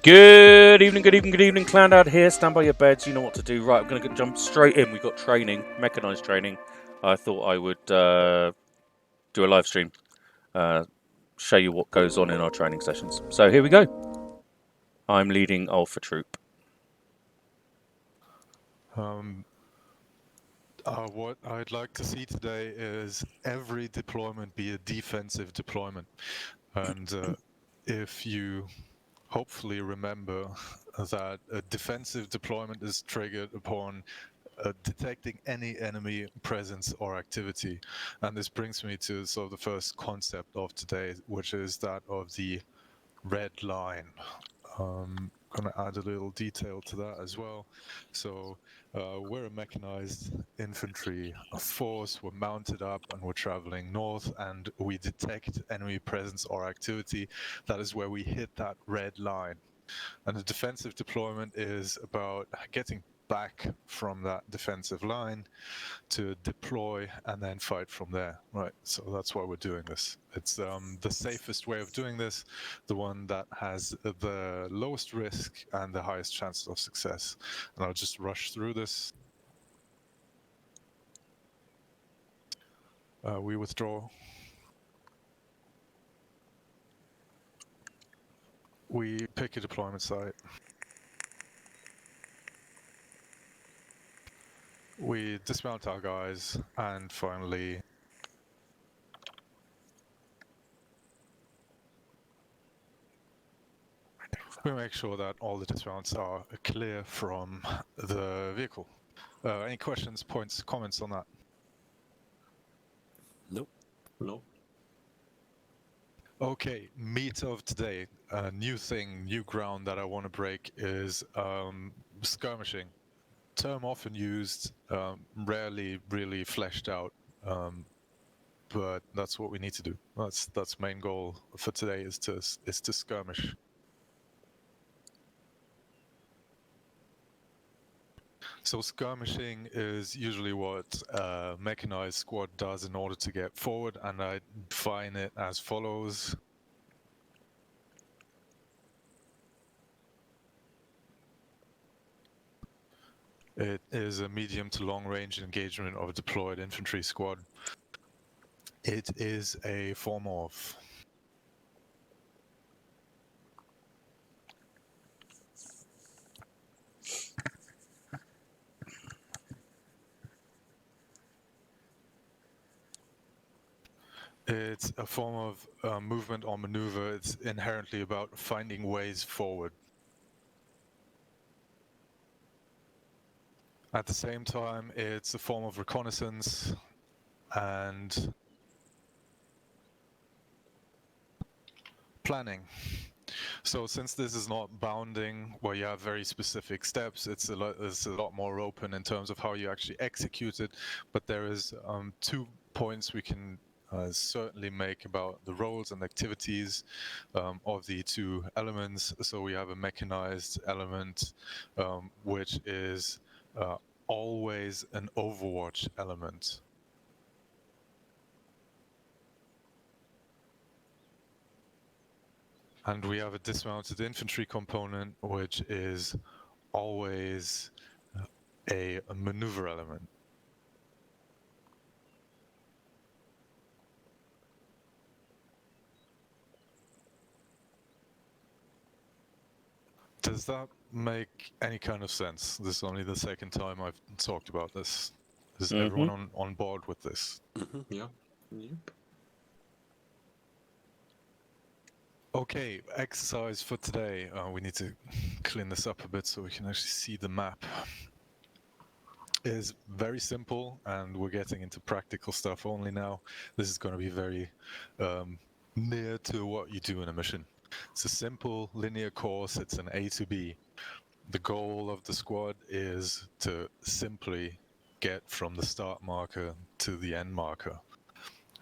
Good evening, good evening, good evening. Clan out here. Stand by your beds. You know what to do. Right, I'm going to jump straight in. We've got training, mechanized training. I thought I would do a live stream, show you what goes on in our training sessions. So here we go. I'm leading Alpha Troop. What I'd like to see today is every deployment be a defensive deployment. And if you hopefully remember that a defensive deployment is triggered upon detecting any enemy presence or activity. And this brings me to sort of the first concept of today, which is that of the red line. I'm going to add a little detail to that as well. So we're a mechanized infantry force. We're mounted up and we're traveling north, and we detect enemy presence or activity. That is where we hit that red line. And the defensive deployment is about getting back from that defensive line to deploy and then fight from there, right? So that's why we're doing this. It's the safest way of doing this, the one that has the lowest risk and the highest chance of success. And I'll just rush through this. We withdraw. We pick a deployment site. We dismount our guys, and finally we make sure that all the dismounts are clear from the vehicle. Any questions, points, comments on that? Nope. No. Okay, meat of today. A new thing, new ground that I want to break is skirmishing. Term often used, rarely really fleshed out, but that's what we need to do. That's main goal for today is to skirmish. So skirmishing is usually what a mechanized squad does in order to get forward, and I define it as follows. It is a medium to long range engagement of a deployed infantry squad. It is a form of It's a form of movement or maneuver. It's inherently about finding ways forward. At the same time, it's a form of reconnaissance and planning. So since this is not bounding, where you have very specific steps, it's a lot more open in terms of how you actually execute it. But there is 2 points we can certainly make about the roles and activities of the 2 elements. So we have a mechanized element, which is always an overwatch element. And we have a dismounted infantry component, which is always a maneuver element. Does that make any kind of sense? This is only the second time I've talked about this. Is everyone on board with this? Yeah. Yep. Okay, exercise for today. We need to clean this up a bit so we can actually see the map. Is very simple, and we're getting into practical stuff only now. This is going to be very near to what you do in a mission. It's a simple linear course. It's an A to B. The goal of the squad is to simply get from the start marker to the end marker.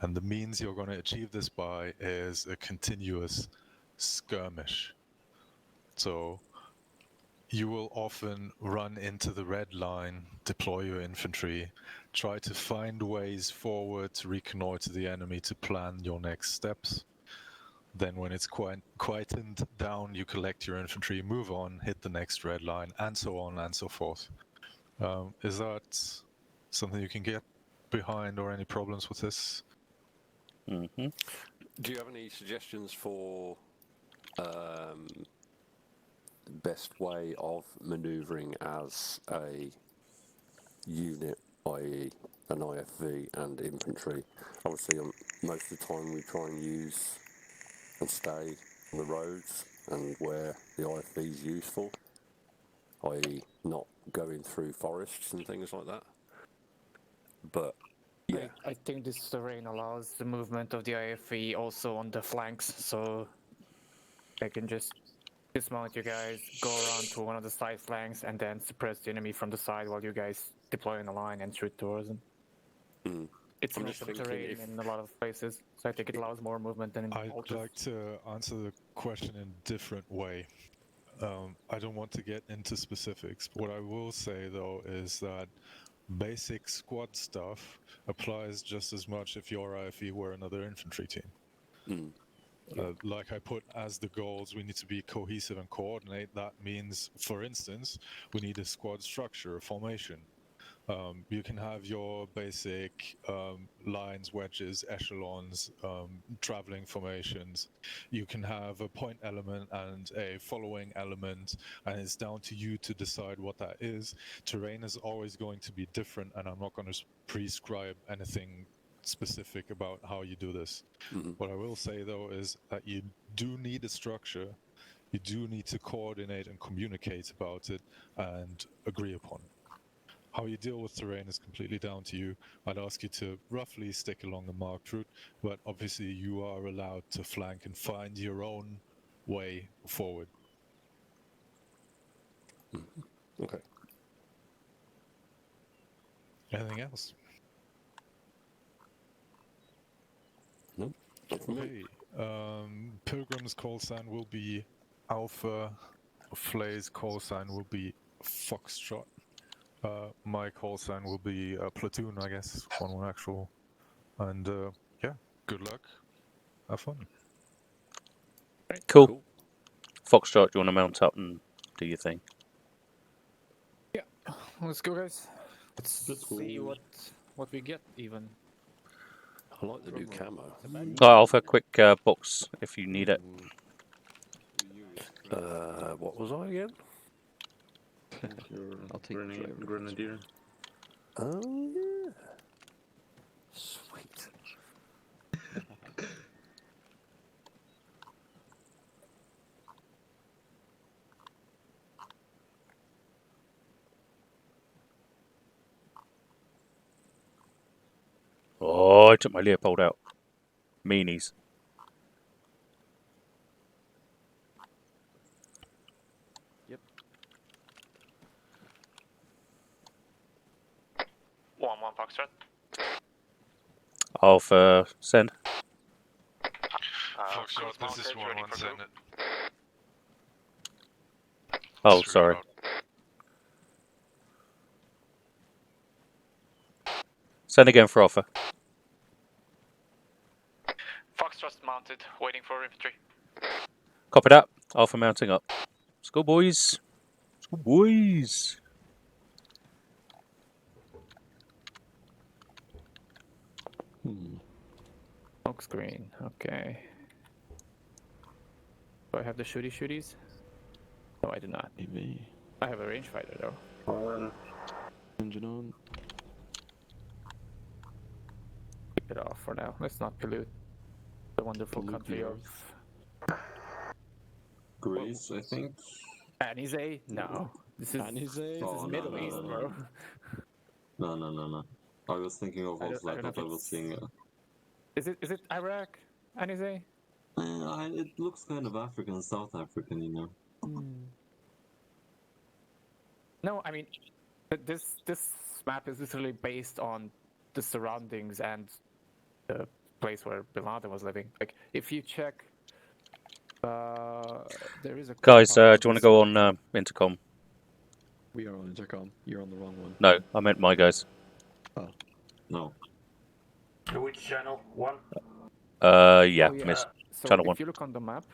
And the means you're going to achieve this by is a continuous skirmish. So you will often run into the red line, deploy your infantry, try to find ways forward to reconnoiter the enemy to plan your next steps. Then when it's quietened down, you collect your infantry, move on, hit the next red line, and so on and so forth. Is that something you can get behind, or any problems with this? Mm-hmm. Do you have any suggestions for best way of manoeuvring as a unit, i.e. an IFV and infantry? Obviously, most of the time we try and use and stay on the roads and where the IFV is useful, i.e. not going through forests and things like that. But yeah, I think this terrain allows the movement of the IFV also on the flanks, so they can just dismount you guys, go around to one of the side flanks, and then suppress the enemy from the side while you guys deploy in a line and shoot towards them. It's I'm an just open thinking terrain in a lot of places, so I think it allows more movement than in I'd ultras. like to answer the question in a different way. I don't want to get into specifics. What I will say, though, is that basic squad stuff applies just as much if your IFE were another infantry team. Like I put as the goals, we need to be cohesive and coordinate. That means, for instance, we need a squad structure, a formation. You can have your basic lines, wedges, echelons, traveling formations. You can have a point element and a following element, and it's down to you to decide what that is. Terrain is always going to be different, and I'm not going to prescribe anything specific about how you do this. What I will say, though, is that you do need a structure. You do need to coordinate and communicate about it and agree upon it. How you deal with terrain is completely down to you. I'd ask you to roughly stick along the marked route, but obviously you are allowed to flank and find your own way forward. Okay. Anything else? No, not for me. Okay. Pilgrim's call sign will be Alpha. Flay's call sign will be Foxtrot. My call sign will be Platoon, I guess. One actual. And yeah, good luck. Have fun. Cool. Foxtrot, do you want to mount up and do your thing? Yeah, let's go, guys. Let's Let's see go. what we get, even. I like the new camo. Alpha, quick box if you need it. What was I again? I'll take Grenadier. Oh yeah. Sweet. Oh, I took my Leopold out. Meanies. Yep. 1-1 Foxtrot. Alpha, send. Foxtrot, this is 1-1, send it. Oh, sorry. Send again for Alpha. Foxtrot's mounted, waiting for infantry. Copy that. Alpha mounting up. Let's go, boys. Let's go, boys. Smoke screen, okay. Do I have the shooties? No, I do not. Maybe. I have a rangefighter, though. Engine on. Keep it off for now. Let's not pollute the wonderful Pollute country the of... Greece, I think. Anize? No. This is Oh, Middle East, bro. No. I was thinking of also, I thought I was seeing. Is it Iraq? Anize? It looks kind of African, South African, you know. No, I mean, this map is literally based on the surroundings and the place where Bin Laden was living. Like, if you check, there is a Guys, do you compound want to go on intercom? We are on intercom. You're on the wrong one. No, I meant my guys. Oh. No. Which channel? 1? Yeah, Oh, yeah. miss. So Channel if 1. you look on the map,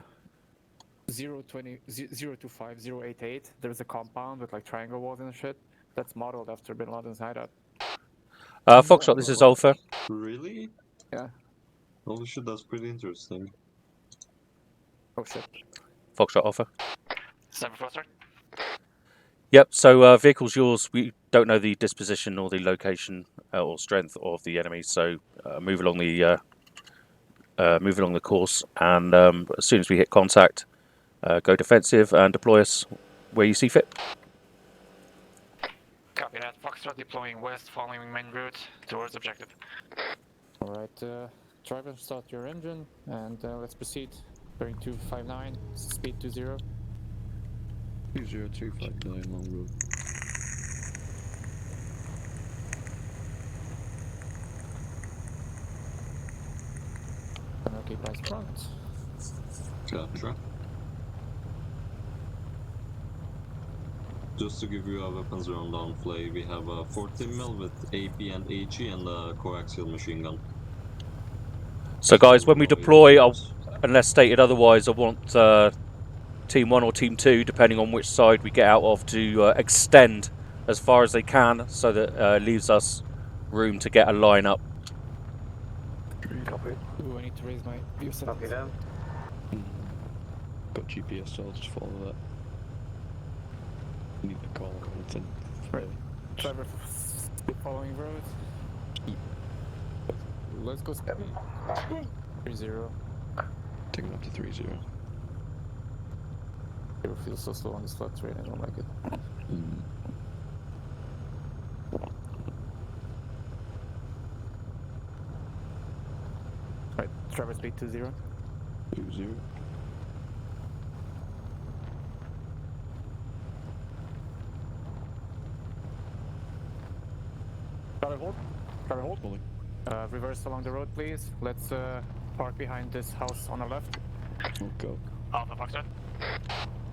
025, 088, there's a compound with like triangle walls and shit. That's modeled after Bin Laden's hideout. Foxtrot, this is Alpha. Really? Yeah. Holy shit, that's pretty interesting. Oh shit. Foxtrot Alpha. 7 Foster. Yep, so vehicle's yours. We don't know the disposition or the location or strength of the enemy, so move along the course, and as soon as we hit contact, go defensive and deploy us where you see fit. Copy that. Foxtrot deploying west following main route towards objective. Alright, driver, start your engine and let's proceed. Bearing 259, speed 20. 20259 long road. Gonna keep eyes front. Gotcha. Just to give you a weapons rundown, Flay, we have a 14mm with AP and HE and a coaxial machine gun. So guys, when we deploy, unless stated otherwise, I want Team 1 or Team 2, depending on which side we get out of, to extend as far as they can, so that leaves us room to get a line up. Copy. Ooh, I need to raise my view settings. Copy that. Got GPS, so I'll just follow that. Need to call it in. Right. Driver, speed following road. Let's go speed. 30. Taking up to 30. It feels so slow on this flat terrain, I don't like it. Right, driver speed 20. 20. Driver hold. Driver hold. Holding. Reverse along the road, please. Let's park behind this house on the left. Oh, go. Alpha Foxtrot.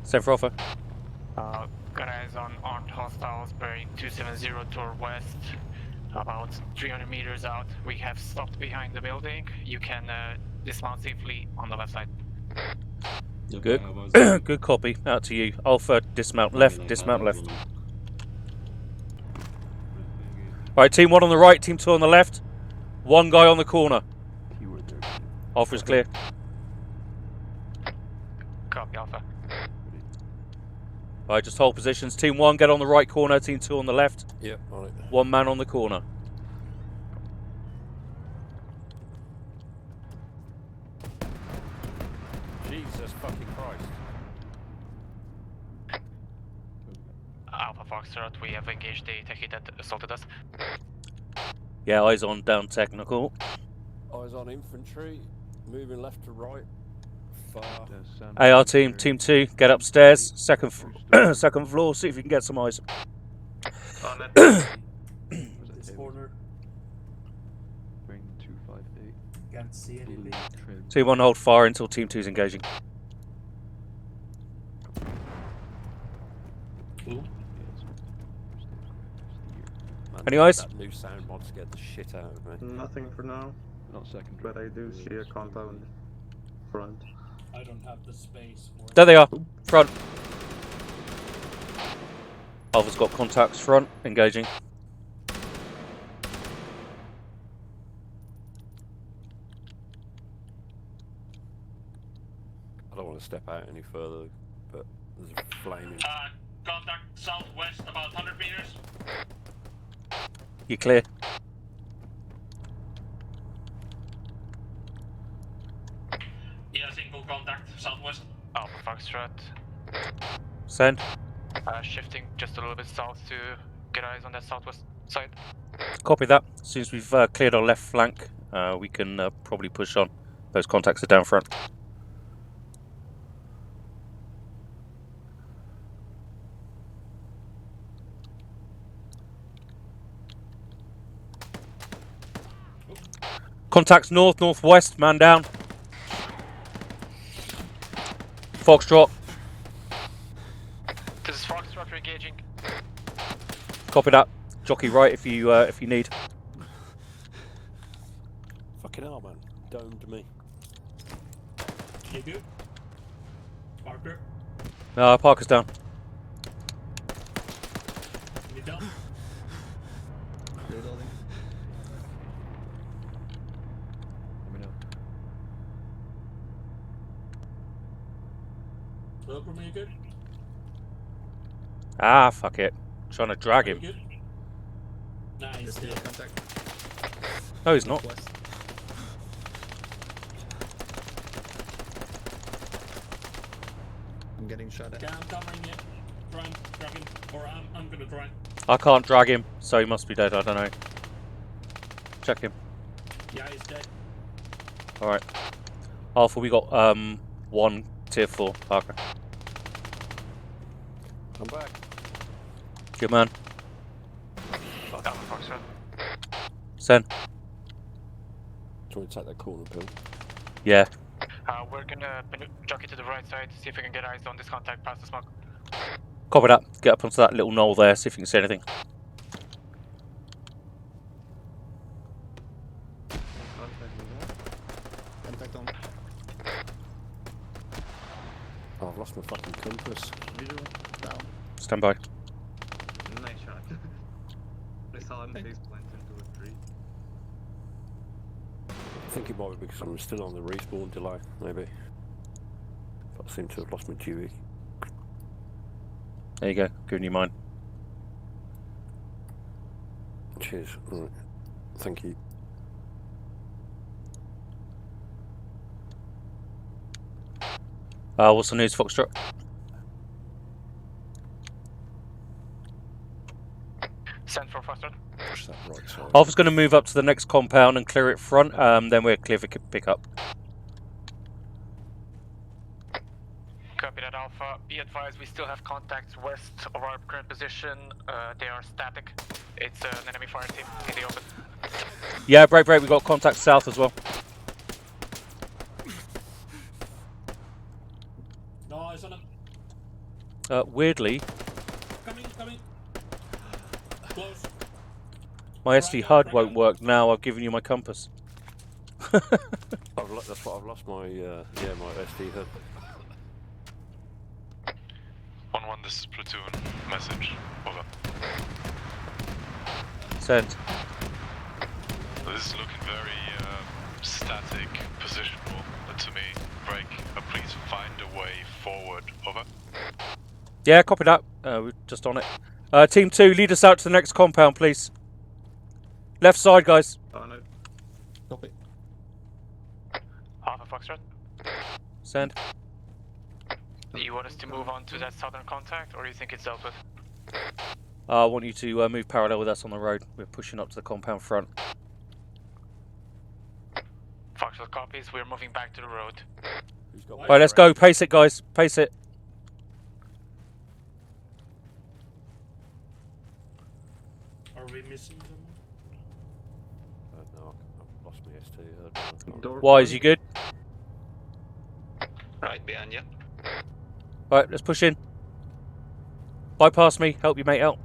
Same for Alpha. Got eyes on armed hostiles bearing 270 toward west. About 300 meters out. We have stopped behind the building. You can dismount safely on the left side. Yep, Good. I have eyes- Good copy. Out to you. Alpha, dismount left, dismount left. Right, Team 1 on the right, Team 2 on the left. One guy on the corner. Alpha's clear. Copy, Alpha. Right, just hold positions. Team 1, get on the right corner. Team 2 on the left. Yep, alright. One man on the corner. Jesus fucking Christ. Alpha Foxtrot, we have engaged the techie that assaulted us. Yeah, eyes on down technical. Eyes on infantry, moving left to right. Far. AR team, Team 2, get upstairs. Second floor, see if you can get some eyes. On it. This corner, Bring 258. can't see anything. Team 1 hold fire until Team 2's engaging. Cool. Man, Any eyes? That new sound mod scared the shit out of me. Nothing for now, Not second. but I do see a compound front. I don't have the space for There they are. Front. Alpha's got contacts front, engaging. I don't want to step out any further, but there's a flaming. Contact southwest about 100 meters. You clear. Yeah, single contact southwest. Alpha Foxtrot. Send. Shifting just a little bit south to get eyes on that southwest side. Copy that. As soon as we've cleared our left flank, we can probably push on. Those contacts are down front. Contacts north, northwest, man down. Foxtrot, This is Foxtrot engaging. copy that. Jockey right if you need. Fucking hell, man. Domed me. You good? Parker? Parker's down. You down? Reloading. Let me know. Pilgrim, you good? Ah, fuck it. Trying to drag Are you him. good? Nice. Just Yeah. contact. No, he's not. West. I'm getting shot at. Okay, I'm covering you. Try and drag him. Or I'm gonna try. I can't drag him, so he must be dead. I don't know. Check him. Yeah, he's dead. Alright. Alpha, we got one tier 4, Parker. I'm back. Good man. Down the Foxtrot. Sen. Do you want to take that corner pill? Yeah. We're gonna jockey to the right side, see if we can get eyes on this contact past the smoke. Copy that. Get up onto that little knoll there, see if you can see anything. Contact on. Oh, I've lost my fucking compass. Visual. Down. Stand by. Nice shot. I saw him face plant into a tree. I think it might be because I'm still on the respawn delay, maybe. But I seem to have lost my Dewey. There you go. Giving you mine. Cheers. Right. Thank you. What's the news, Foxtrot? Send for Foxtrot. Push that right side. Alpha's going to move up to the next compound and clear it front, then we're clear for pick up. Copy that, Alpha. Be advised, we still have contacts west of our current position. They are static. It's an enemy fire team in the open. Yeah, break. We got contact south as well. No eyes on him. Weirdly, Coming. Close. my SD HUD won't work now. I've given you my compass. That's what I've lost my, my SD HUD. 1-1, this is platoon. Message. Over. Send. This is looking very static positional to me. Break. Please find a way forward. Over. Yeah, copy that. We're just on it. Team 2, lead us out to the next compound, please. Left side, guys. On it. Copy. Alpha Foxtrot. Send. Do you want us to move on to that southern contact, or do you think it's dealt with? I want you to move parallel with us on the road. We're pushing up to the compound front. Foxtrot copies, we're moving back to the road. Who's got Alright, let's go. Pace it, guys. Pace it. Are we missing someone? No, I've lost my SD HUD. Door. Why, is you good? Right behind you. Alright, let's push in. Bypass me. Help your mate out.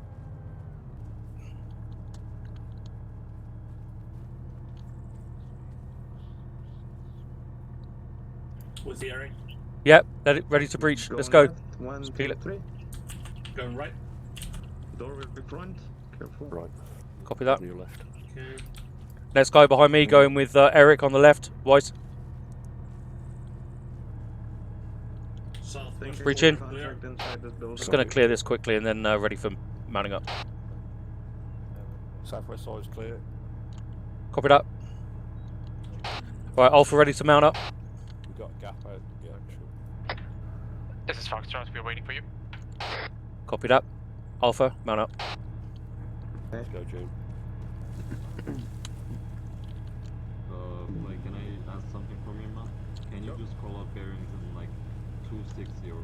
Was the Eric? Yep, ready to breach. Let's go. Left. 1, peel 2, it. 3. Going right. Door will be front. Careful. Right, Copy that. on your left. Okay. Next guy behind me, going with Eric on the left. Wise. South. Think west. Breach in. contact inside this building. Just going to clear this quickly and then ready for mounting up. Southwest side's clear. Copy that. Right, Alpha ready to mount up. We've got a gap out. Yeah, sure. This is Foxtrot, we're waiting for you. Copy that. Alpha, mount up. Let's go, June. Like, can I ask something from you, man? Can you just call up bearings in like 260 or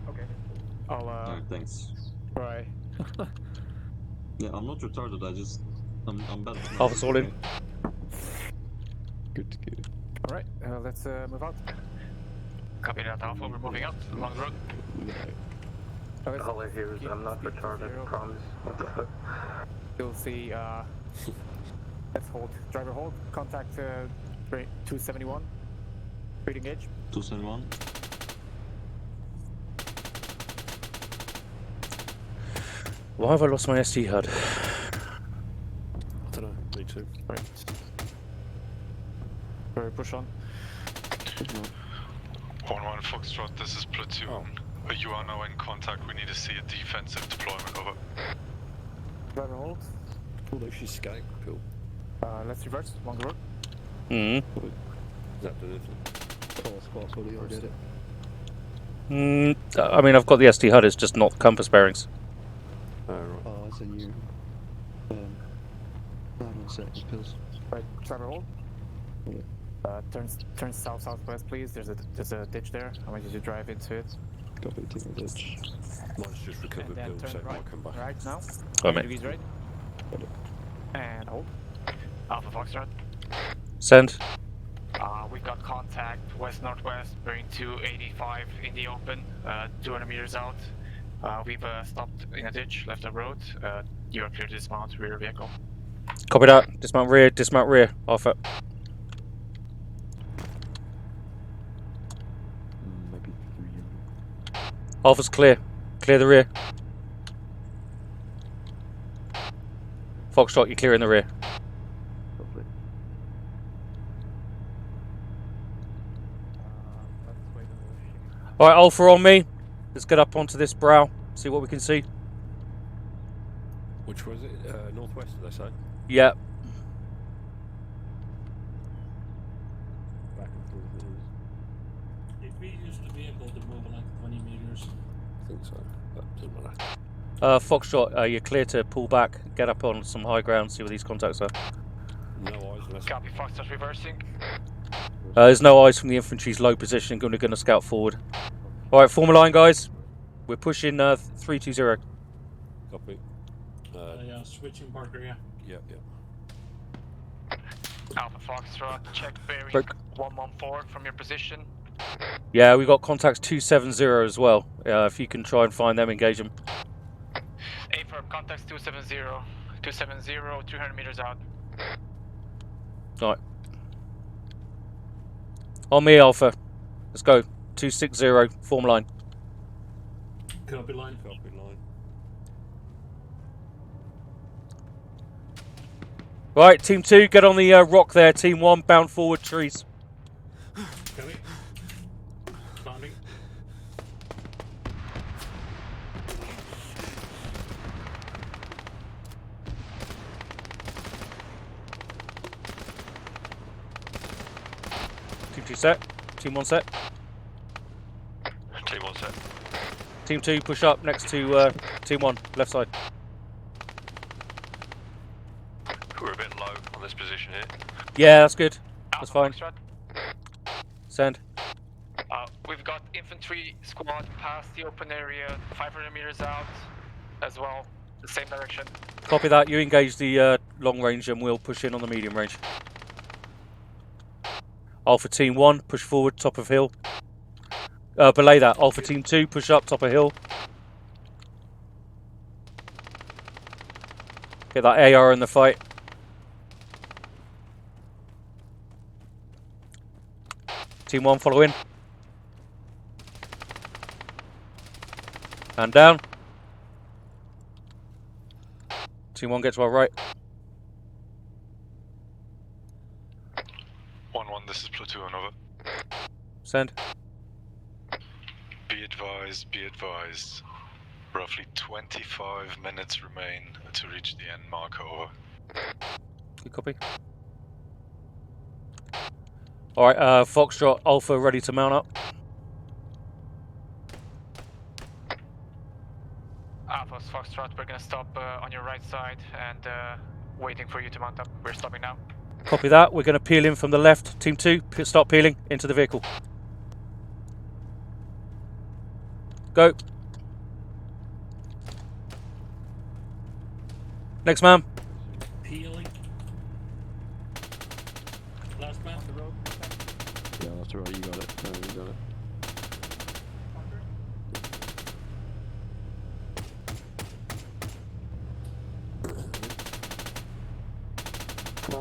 240? Okay. I'll Alright, thanks. try. Yeah, I'm not retarded. I'm bad. at Alpha's all in. okay? Good. Alright, let's move out. Copy that, Alpha, we're moving out along the road. All I hear is I'm not retarded, promise. What the fuck? You'll see Let's hold. Driver hold. Contact 271. Reading edge. 271. Why have I lost my SD HUD? I don't know. Me too. Right. Very push on. 1-1 Foxtrot, this is platoon. You are now in contact. We need to see a defensive deployment. Over. Driver hold. Although she's scanning. Cool. Let's reverse. Longer road. Mm. Is that doing anything? I mean, I've got the SD HUD, it's just not compass bearings. Right. So you. Hold on a second, pills. Right. Driver hold. Turn southwest, please. There's a ditch there. I want you to drive into it. Copy, taking the ditch. Mine's just recovered And then pills, so turn it right. might come back. Right now. Oh, mate. Degrees right. And hold. Alpha Foxtrot. Send. We've got contact west-northwest, bearing 285 in the open, 200 meters out. We've stopped in a ditch, left the road. You are clear to dismount rear vehicle. Copy that. Dismount rear. Alpha. Maybe 3. Alpha's clear. Clear the rear. Foxtrot, you're clear in the rear. Lovely. Alright, Alpha on me. Let's get up onto this brow. See what we can see. Which was it? Northwest, did they say? Yeah. Back and forth it is. If we use the vehicle to move like 20 meters. I think so. But doesn't matter. Foxtrot, you're clear to pull back. Get up on some high ground, see where these contacts are. No eyes unless. Copy Foxtrot reversing. There's no eyes from the infantry's low position. Going to scout forward. Alright, form a line, guys. We're pushing 320. Copy. Yeah, switching Parker, yeah. Yeah. Alpha Foxtrot, check bearing Broke. 114 from your position. Yeah, we got contacts 270 as well. If you can try and find them, engage them. A firm, contacts 270. 270, 300 meters out. Alright. On me, Alpha. Let's go. 260, form line. Copy line. Copy line. Right, Team 2, get on the rock there. Team 1, bound forward, trees. Copy. Landing. Team 2 set. Team 1 set. Team 1 set. Team 2, push up next to Team 1, left side. We're a bit low on this position here. Yeah, that's good. That's Alpha fine. Foxtrot. Send. We've got infantry squad past the open area, 500 meters out as well, the same direction. Copy that. You engage the long range and we'll push in on the medium range. Alpha Team 1, push forward, top of hill. Belay that. Alpha Team 2, push up, top of hill. Get that AR in the fight. Team 1, follow in. And down. Team 1, get to our right. 1-1, this is platoon, over. Send. Be advised. Roughly 25 minutes remain to reach the end marker, over. Good copy. Alright, Foxtrot, Alpha ready to mount up. Alpha Foxtrot, we're gonna stop on your right side and waiting for you to mount up. We're stopping now. Copy that. We're going to peel in from the left. Team 2, start peeling into the vehicle. Go. Next man. Peeling. Last man. Yeah, that's right, you got it. No, you got it.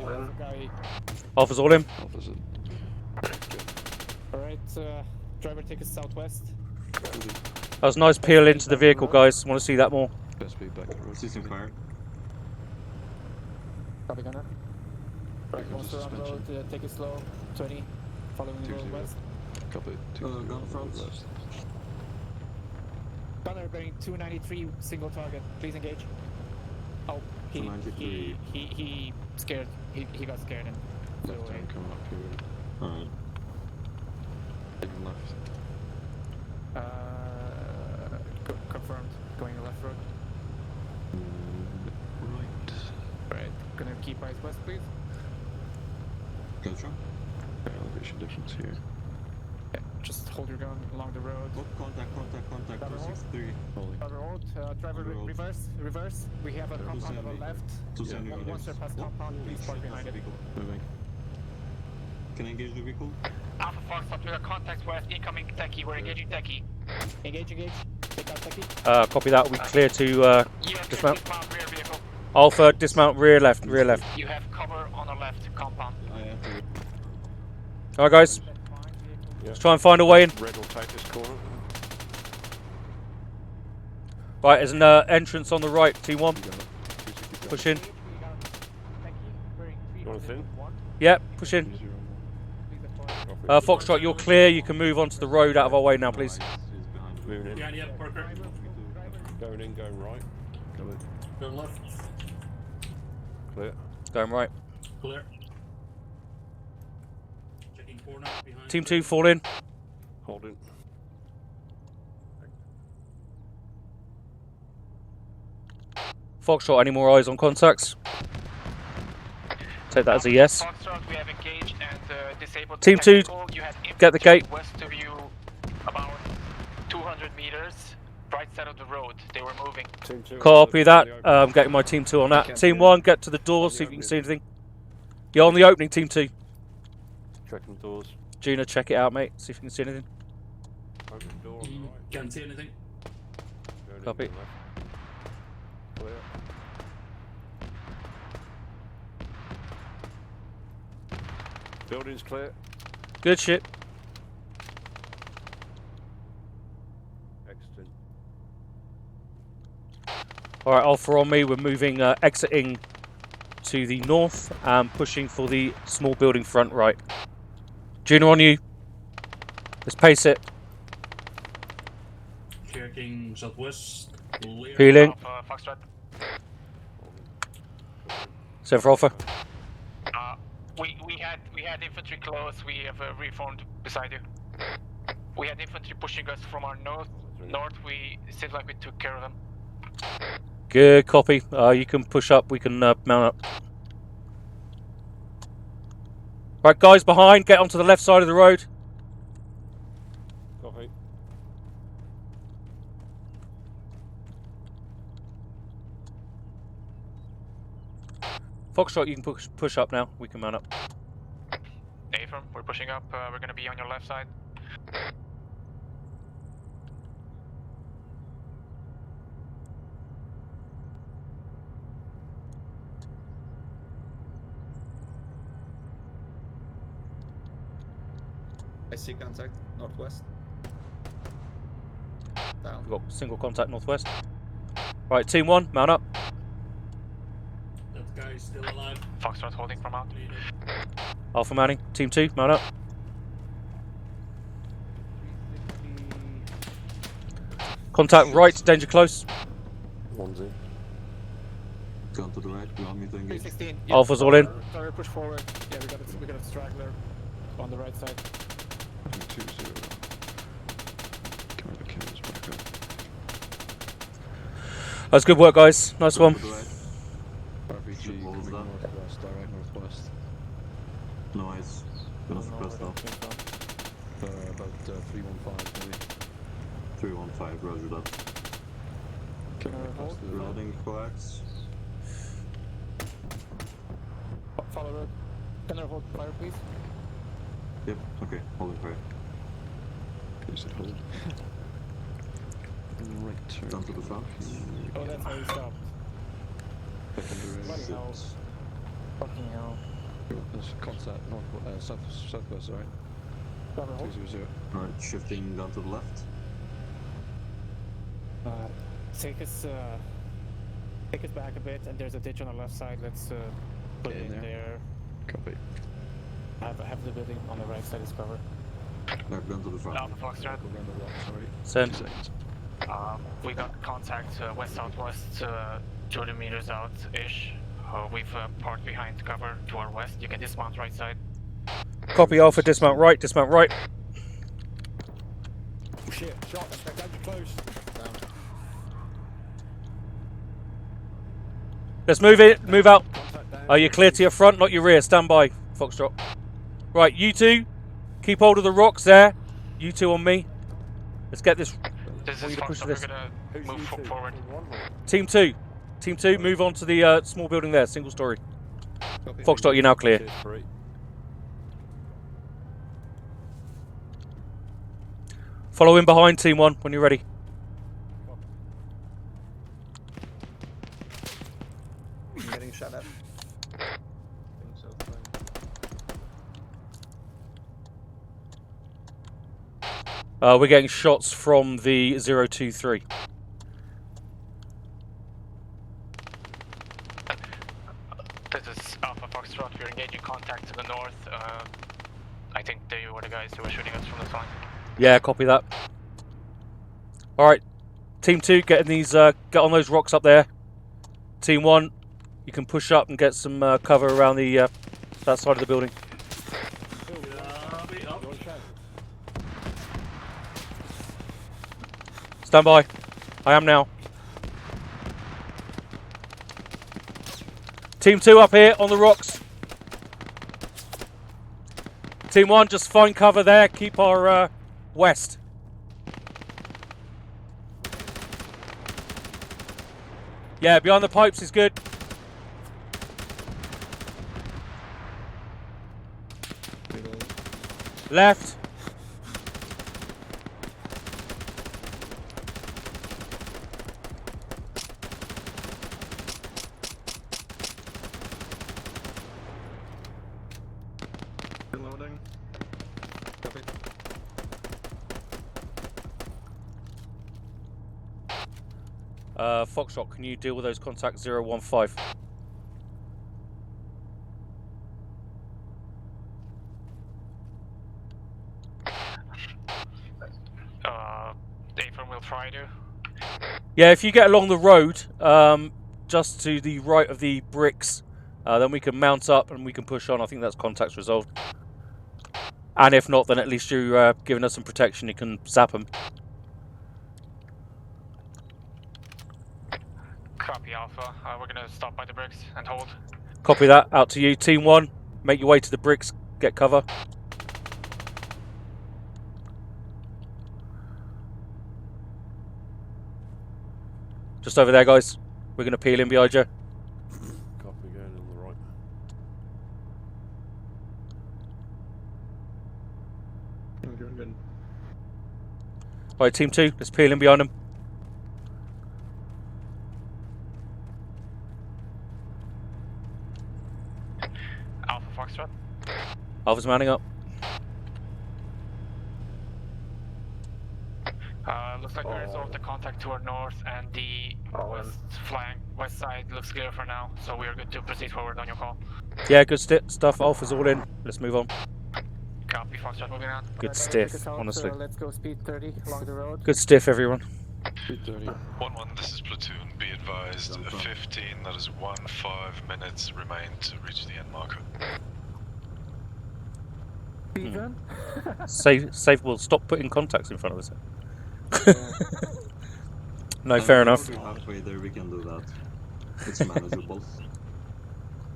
there's a guy. Alpha's all in. Alpha's in. Alright, driver take us southwest. That was a nice peel into the vehicle, guys. Want to see that more? Best be back on road. System fire. Copy gunner. Right, Back once onto we're on road, suspension. take it slow. 20. Following the road 2-0. west. Copy. 2-0 gun on front. road west. Gunner bearing 293, single target. Please engage. Oh, he 293. scared. He got scared and flew Left away. hand coming up here. Alright. Even left. Confirmed. Going the left road. Right. Right. Gonna keep eyes west, please. Gotcha. Elevation difference here. Yeah, just hold your gun along the road. Oh, contact, 263. Holding. Driver hold. Driver On the road. reverse. We have a There, compound on the 270. left. 270. Once surpass compound, please park behind it. Moving. Can I engage the vehicle? Alpha Foxtrot, we got contacts west, incoming techie, we're engaging techie. Engage. Take out techie. Copy that. We clear to You have dismount. dismount rear vehicle. Alpha. Dismount. Rear left. Rear left. You have cover on the left compound. I have to. All right, guys. Let's try and find a way in. Red will take this corner. Right, there's an entrance on the right. Team 1. You got it. 260 Push in. You want us in? Yep. Push in. 3-0. Foxtrot, you're clear. You can move onto the road out of our way now, please. He's behind. Moving in. Yeah, Parker. Going in, going right. Got it. Go left. Clear. Going right. Clear. Checking corner behind. Team 2, fall in. Holding. Foxtrot, any more eyes on contacts? Take that as a yes. Foxtrot, we have engaged and disabled Team the two, technical. You had get the infantry gate. west of you, about 200 meters, right side of the road. They were moving. Team 2. Copy that. I'm getting my Team 2 on that. Team 1, get to the door, see if you can see anything. You're on the opening, Team 2. Checking doors. Gina, check it out, mate. See if you can see anything. Open door on the right. Can't see anything. Going in, Copy. going left. Clear. Building's clear. Good shit. Excellent. Alright, Alpha on me. We're moving, exiting to the north and pushing for the small building front right. Gina on you. Let's pace it. Checking southwest. Clear. Healing. Alpha Foxtrot. Send for Alpha. We had infantry close. We have reformed beside you. We had infantry pushing us from our north. It seems like we took care of them. Good copy. You can push up. We can mount up. Right, guys behind. Get onto the left side of the road. Copy. Foxtrot, you can push up now. We can mount up. Affirm, we're pushing up. We're gonna be on your left side. I see contact northwest. Down. We've got single contact northwest. Right, Team 1, mount up. That guy is still alive. Foxtrot holding from out. Alpha mounting. Team 2, mount up. Contact right, danger close. One's in. Gun to the right. You want me to engage? 316. Alpha's all in. Driver push forward. Yeah, we got a straggler on the right side. 2-0. Camera cams back up. That's good work, guys. Nice Gun one. to the right. RPG What was coming that? northwest, direct northwest. Nice. Gonna suppress now. About 315 maybe. 315, roger that. Coming across to the right. Loading coax. Follow road. Gunner hold fire, please. Yep, okay, holding fire. You said hold. Right turn. Down to the front. Oh, that's how he stopped. Back on the Bloody right. hell. Fucking hell. There's contact north, southwest, right? Cover hold. 200. Alright, shifting down to the left. Take us back a bit, and there's a ditch on the left side. Let's put Get it in in there. there. Copy. Have the building on the right side is covered. Back down to the front. Alpha Foxtrot. Go around the rock, sorry. Send. 2 seconds. We got contact west-southwest, 200 meters out-ish. We've parked behind cover to our west. You can dismount right side. Copy Alpha, dismount right, dismount right. Oh shit, shot, that's close. Down. Let's move it, move out. Contact down. Are you clear to your front, not your rear? Stand by, Foxtrot. Right, you two, keep hold of the rocks there. You two on me. Let's get this. This Want is you to push Foxtrot. We're this. gonna Who's move you two? forward. Team two, move on to the small building there, single story. Copy. Foxtrot, you're now clear. Tier 3. Follow in behind, Team 1, when you're ready. I'm getting shot at. Think so, fine. We're getting shots from the 023. This is Alpha Foxtrot. We're engaging contact to the north. I think they were the guys who were shooting us from the flank. Yeah, copy that. Alright, Team 2, get on those rocks up there. Team 1, you can push up and get some cover around the that side of the building. Stand by. I am now. Team 2 up here on the rocks. Team 1, just find cover there. Keep our west. Yeah, behind the pipes is good. Left. Reloading. Copy. Foxtrot, can you deal with those contacts 015? Affirm will try to. Yeah, if you get along the road, just to the right of the bricks, then we can mount up and we can push on. I think that's contacts resolved. And if not, then at least you're giving us some protection. You can zap them. Copy Alpha. We're gonna stop by the bricks and hold. Copy that. Out to you. Team 1, make your way to the bricks. Get cover. Just over there, guys. We're going to peel in behind you. Copy, going on the right. Good. Right, Team 2, let's peel in behind them. Alpha Foxtrot. Alpha's manning up. Looks like we resolved the contact to our north, and the west side looks clear for now, so we are good to proceed forward on your call. Yeah, good stuff. Alpha's all in. Let's move on. Copy, Foxtrot moving on. Good Take stiff, us out, honestly. let's go speed 30 along the road. Good stiff, everyone. Speed 30. 1-1, this is platoon. Be advised, 15, that is 15 minutes remain to reach the end marker. Speed run? Safe. Well, stop putting contacts in front of us. No, fair enough. Halfway there, we can do that. It's manageable.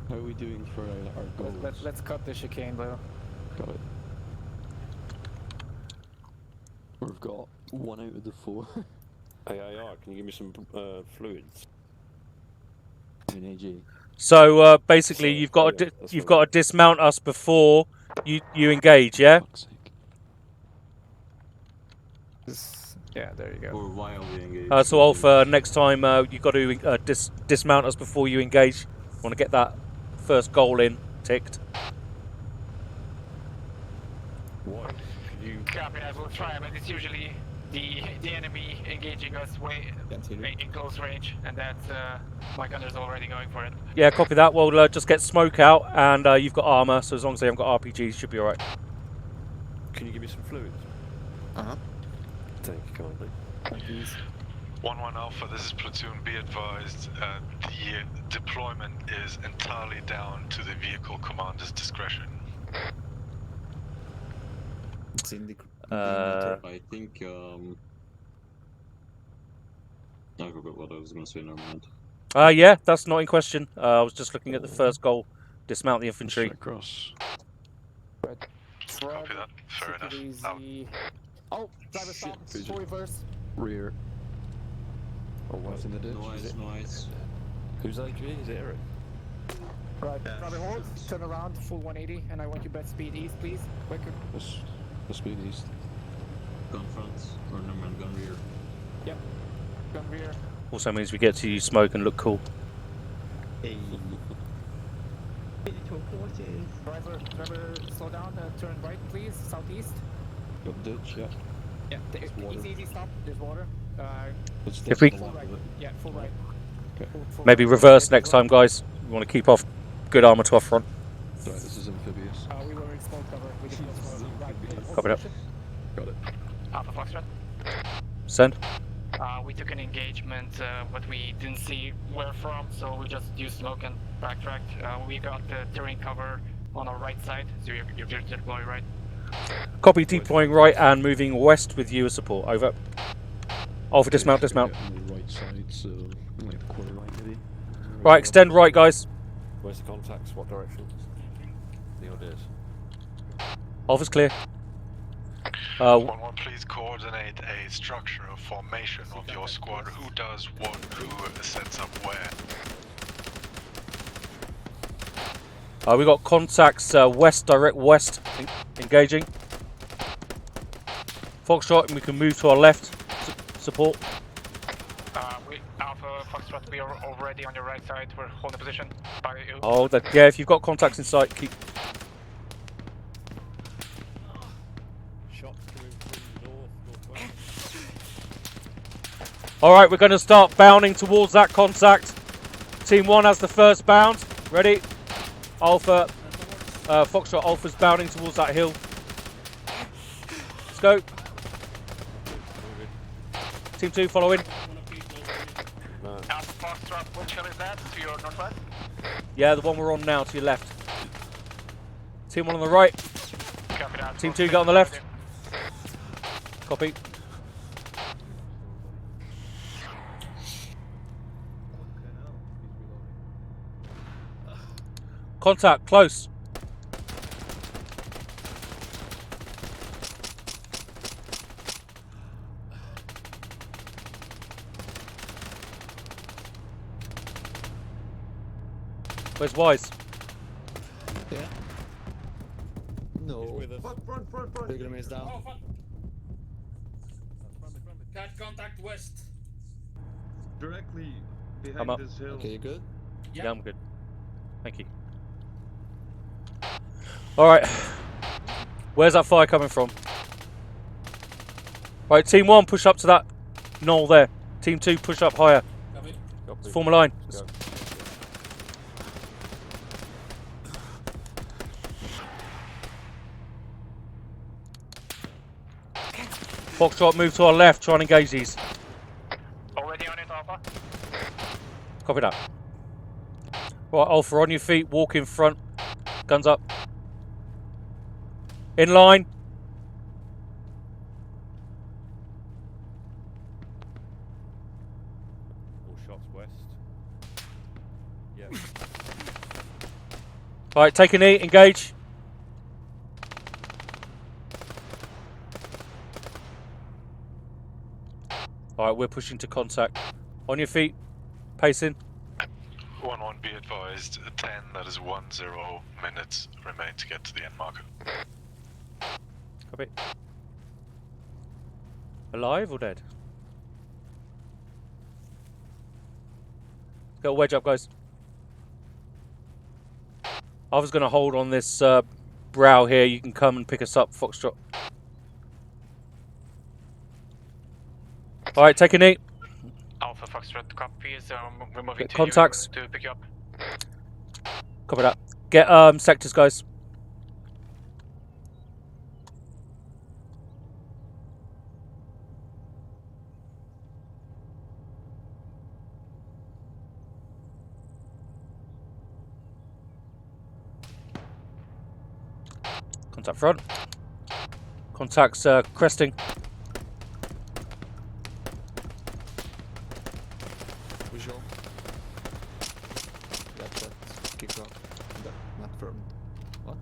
How are we doing for our goals? Let's cut the chicane, though. Got it. We've got 1 out of the 4. AAR, can you give me some fluids? In AG. So basically, you've got yeah, to that's you've fine. got to dismount us before you engage. Yeah. Fuck's sake. Yeah, there you go. Or while we engage. So Alpha, next time you've got to dismount us before you engage. Want to get that first goal in. ticked. Why? Could you... Copy that, we'll try, but it's usually the enemy engaging us way in close range, and that's my gunner's already going for it. Yeah, copy that. Well, just get smoke out, and you've got armor, so as long as they haven't got RPGs, should be alright. Can you give me some fluids? Thank you kindly. 1-1 Alpha, this is Platoon, be advised, the deployment is entirely down to the vehicle commander's discretion. I think, I forgot what I was going to say, never mind. Yeah, that's not in question. I was just looking at the first goal. Dismount the infantry. Across. Copy that, fair enough. Easy. Oh, driver stop. Full reverse. Rear. Oh, what's in the ditch? No ice. Who's AG? Is it Eric? Right, driver hold, turn around, full 180, and I want you bet speed east, please. Quicker. The speed east. Gun front, or no man, gun rear. Yep. Gun rear. Also means we get to use smoke and look cool. Hey. Driver, slow down, turn right, please, southeast. Got ditch, yeah. Yeah, easy, stop, there's water. If we- Full right, yeah, full right. Okay. Full Maybe right. reverse next time, guys. We want to keep off good armor to our front. Right, this is amphibious. We were in smoke cover, we didn't go smoke. Right, hold Copy that. position. Got it. Alpha Foxtrot. Send. We took an engagement, but we didn't see where from, so we just used smoke and backtracked. We got the terrain cover on our right side, so you're to deploy right. Copy, deploying right and moving west with you as support. Over. Alpha, dismount, dismount. On the right side, so like the quarter line maybe. Right, extend right, guys. Where's the contacts? What direction? The ideas. Alpha's clear. 1-1, please coordinate a structure of formation of your squad. Who does what, who sets up where. We got contacts west, direct west, engaging. Foxtrot, and we can move to our left. Support. Alpha Foxtrot, we are already on your right side. We're holding position by you. Oh, yeah. If you've got contacts in sight, keep. Shots coming from northwest. All right, we're going to start bounding towards that contact. Team 1 has the first bound. Ready? Alpha, Foxtrot, Alpha's bounding towards that hill. Let's go. Team 2 following. Alpha Foxtrot, which hill is that? To your northwest? Yeah, the one we're on now, to your left. Team 1 on the right. Copy that. Team 2 get on the left. Copy. Contact, close. Where's Wise? Yeah. No. With us. Front. Big enemy is down. Oh, fuck. Catch contact west. Directly I'm behind up. this hill. Okay, you good? Yeah, I'm good. Thank you. Alright. Where's that fire coming from? Right, Team 1, push up to that knoll there. Team 2, push up higher. Copy. Let's form a line. Go. Foxtrot, move to our left, try and engage these. Already on it, Alpha. Copy that. Right, Alpha, on your feet, walk in front. Guns up. In line. All shots west. Yeah. Right, take a knee, engage. Alright, we're pushing to contact. On your feet, pacing. 1-1, be advised, 10, that is 10 minutes remain to get to the end marker. Copy. Alive or dead? Go wedge up, guys. I was going to hold on this brow here. You can come and pick us up, Foxtrot. All right, take a knee. Alpha Foxtrot, copy. So we're moving to Contacts. you to pick you up. Copy that. Get sectors, guys. Contact front. Contacts cresting. Visual. That. Keep going. Not firm. What?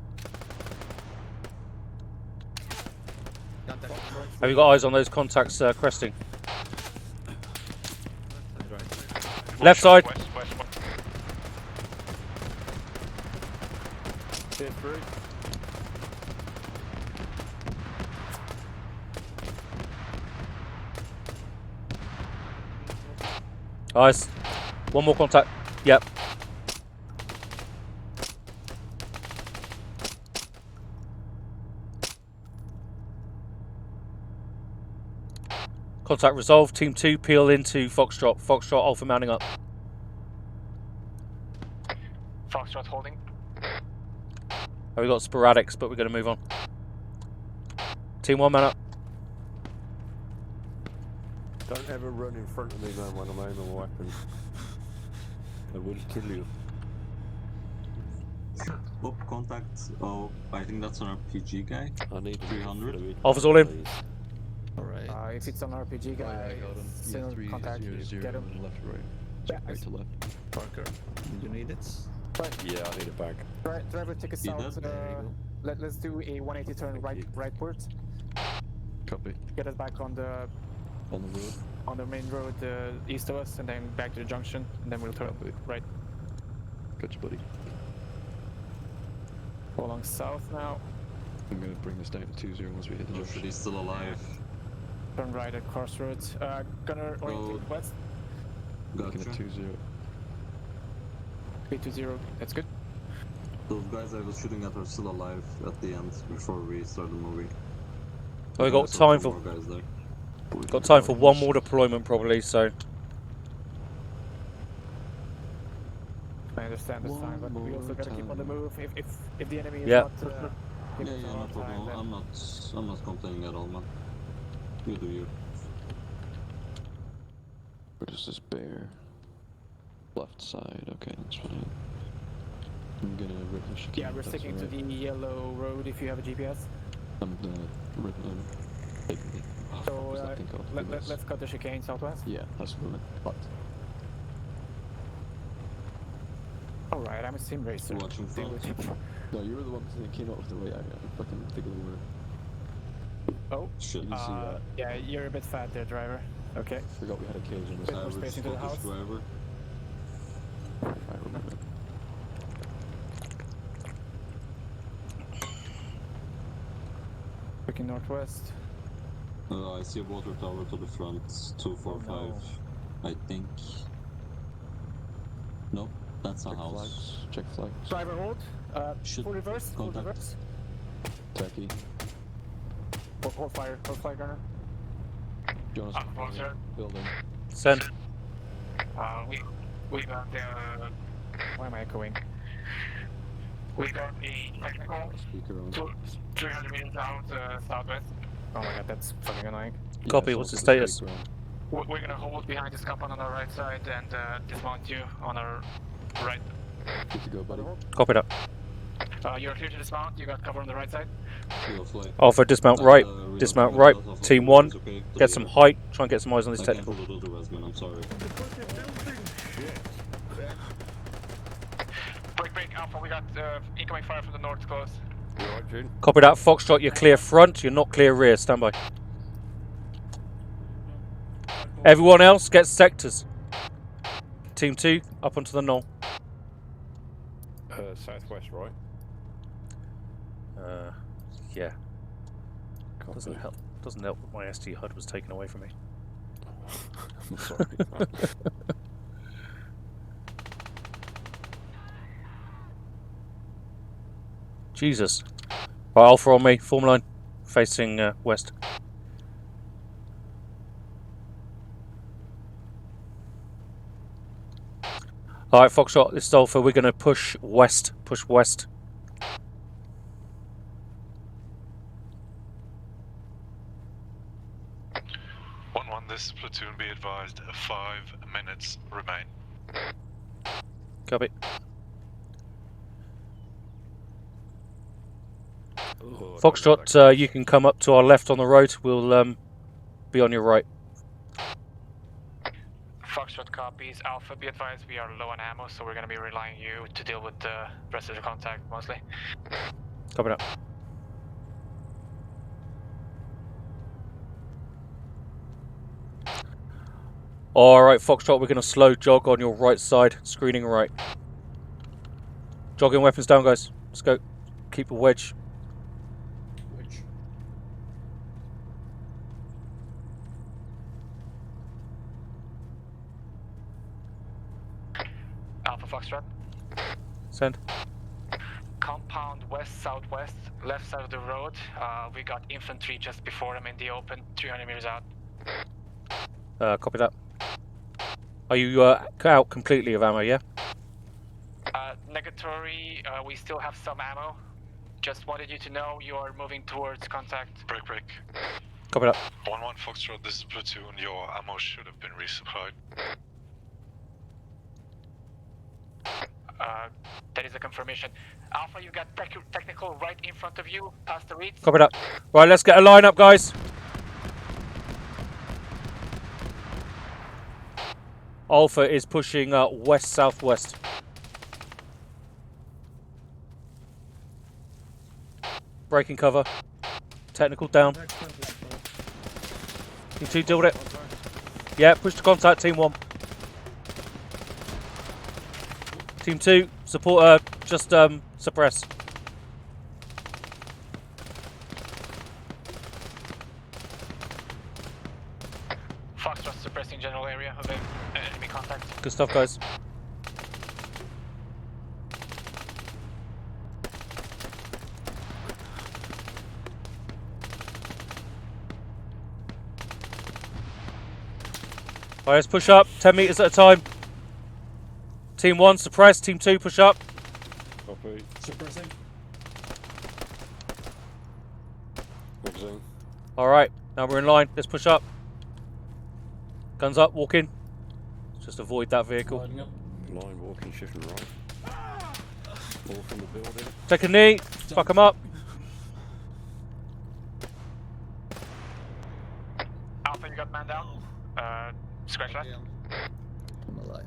Contact. Have you got eyes on those contacts cresting? Right. Left side. West. Nice. One more contact. Yep. Contact resolved. Team 2 peel into Foxtrot. Foxtrot Alpha mounting up. Foxtrot holding. Oh, we got sporadics, but we're going to move on. Team 1 man up. Don't ever run in front of me, man, when I'm aiming a weapon. I will kill you. Oh, contact. Oh, I think that's an RPG guy. I need 300. Officers all in. Please. Alright. If it's an RPG guy, I got him. send E3 contact, 0, get him. left to right. Yeah, Right to left. Parker. You need it? Yeah, I need a bag. Driver, take us You out. did? There you go. Let's do a 180 turn rightwards. Copy. Get us back on the On the road. main road east of us, and then back to the junction, and then we'll turn Copy. right. Gotcha, buddy. Go along south now. I'm gonna bring this down to 2-0 once we hit the Oh shit, junction. he's still alive. Turn right at crossroads. Gunner oriented west. Looking Gotcha. at 2-0. 320. That's good. Those guys I was shooting at are still alive at the end before we started moving. Oh, we I got saw time two for more guys there. got time for one more deployment probably. So I understand this time, but we also gotta keep on the move. If the enemy is Yeah. not Yeah, giving us a no hard time, problem. then I'm not complaining at all, man. You do you. Where does this bear? Left side, okay, that's fine. I'm gonna rip the chicane. yeah, we're if that's sticking to alright. the yellow road if you have a GPS. I'm taking it. Oh, So fuck, was that thing called? let's cut the chicane southwest. Yeah, that's moving. But Alright, I'm a sim racer. Watching Deal front. with it. no, you were the one that came up with the way I fucking think of the word. Oh, Shit. You didn't see that. yeah, you're a bit fat there, driver. Okay. Forgot we had a cage in this. Bit more Average space into the Scottish house. driver. I remember. Looking northwest. I see a water tower to the front. 245. I think. No, that's a Check house. flags. Check flags. Driver hold. Shit. Full reverse. Full Contact. reverse. Tacky. Hold fire, gunner. Jonas. Officer. Building. send. We got Why am I echoing? we got a technical Speaker on. 300 meters out southwest. Oh my god, that's fucking annoying. Copy, it's what's the also status? speaker on. We're gonna hold behind this compound on our right side and dismount you on our right. Good to go, buddy. Copy that. You're clear to dismount. You got cover on the right side. We'll fly. Alpha dismount right. Dismount right. Team 1. Get some height. Try and get some eyes on this I can't technical. follow the Resman, I'm sorry. Break, Alpha. We got incoming fire from the north close. You alright, June? Copy that. Foxtrot, you're clear front. You're not clear rear. Stand by. Everyone else, get sectors. Team 2, up onto the knoll. Southwest, right? Yeah. Doesn't help. Doesn't help that my SD HUD was taken away from me. I'm sorry. Jesus. Right, Alpha on me. Form line. Facing west. Alright, Foxtrot, this is Alpha. We're going to push west. Push west. This is platoon, be advised, 5 minutes remain. Copy. Oh, Foxtrot, you can come up to our left on the road. We'll be on your right. Foxtrot copies. Alpha, be advised, we are low on ammo, so we're going to be relying on you to deal with the rest of the contact mostly. Copy that. Alright, Foxtrot, we're going to slow jog on your right side. Screening right. Jogging weapons down, guys. Let's go. Keep a wedge. Which? Alpha Foxtrot. Send. Compound west-southwest, left side of the road. We got infantry just before them in the open, 300 meters out. Copy that. Are you out completely of ammo, yeah? Negatory, we still have some ammo. Just wanted you to know you are moving towards contact. Break. Copy that. 1-1 Foxtrot, this is platoon, your ammo should have been resupplied. That is a confirmation. Alpha, you got technical right in front of you, past the reeds. Copy that. Right, let's get a line up, guys. Alpha is pushing west-southwest. Breaking cover. Technical down. Team 2 deal with it. Yeah, push to contact, Team 1. Team 2, support, just suppress. Foxtrot suppressing general area of enemy contact. Good stuff, guys. Alright, let's push up, 10 meters at a time. Team 1, suppress. Team 2, push up. Copy. Suppressing. Magazine. Alright, now we're in line. Let's push up. Guns up, walk in. Just avoid that vehicle. Lining up. Line walking, shifting right. All from the building. Take a knee. Fuck them up. Alpha, you got man down. Scratch that. I'm alive.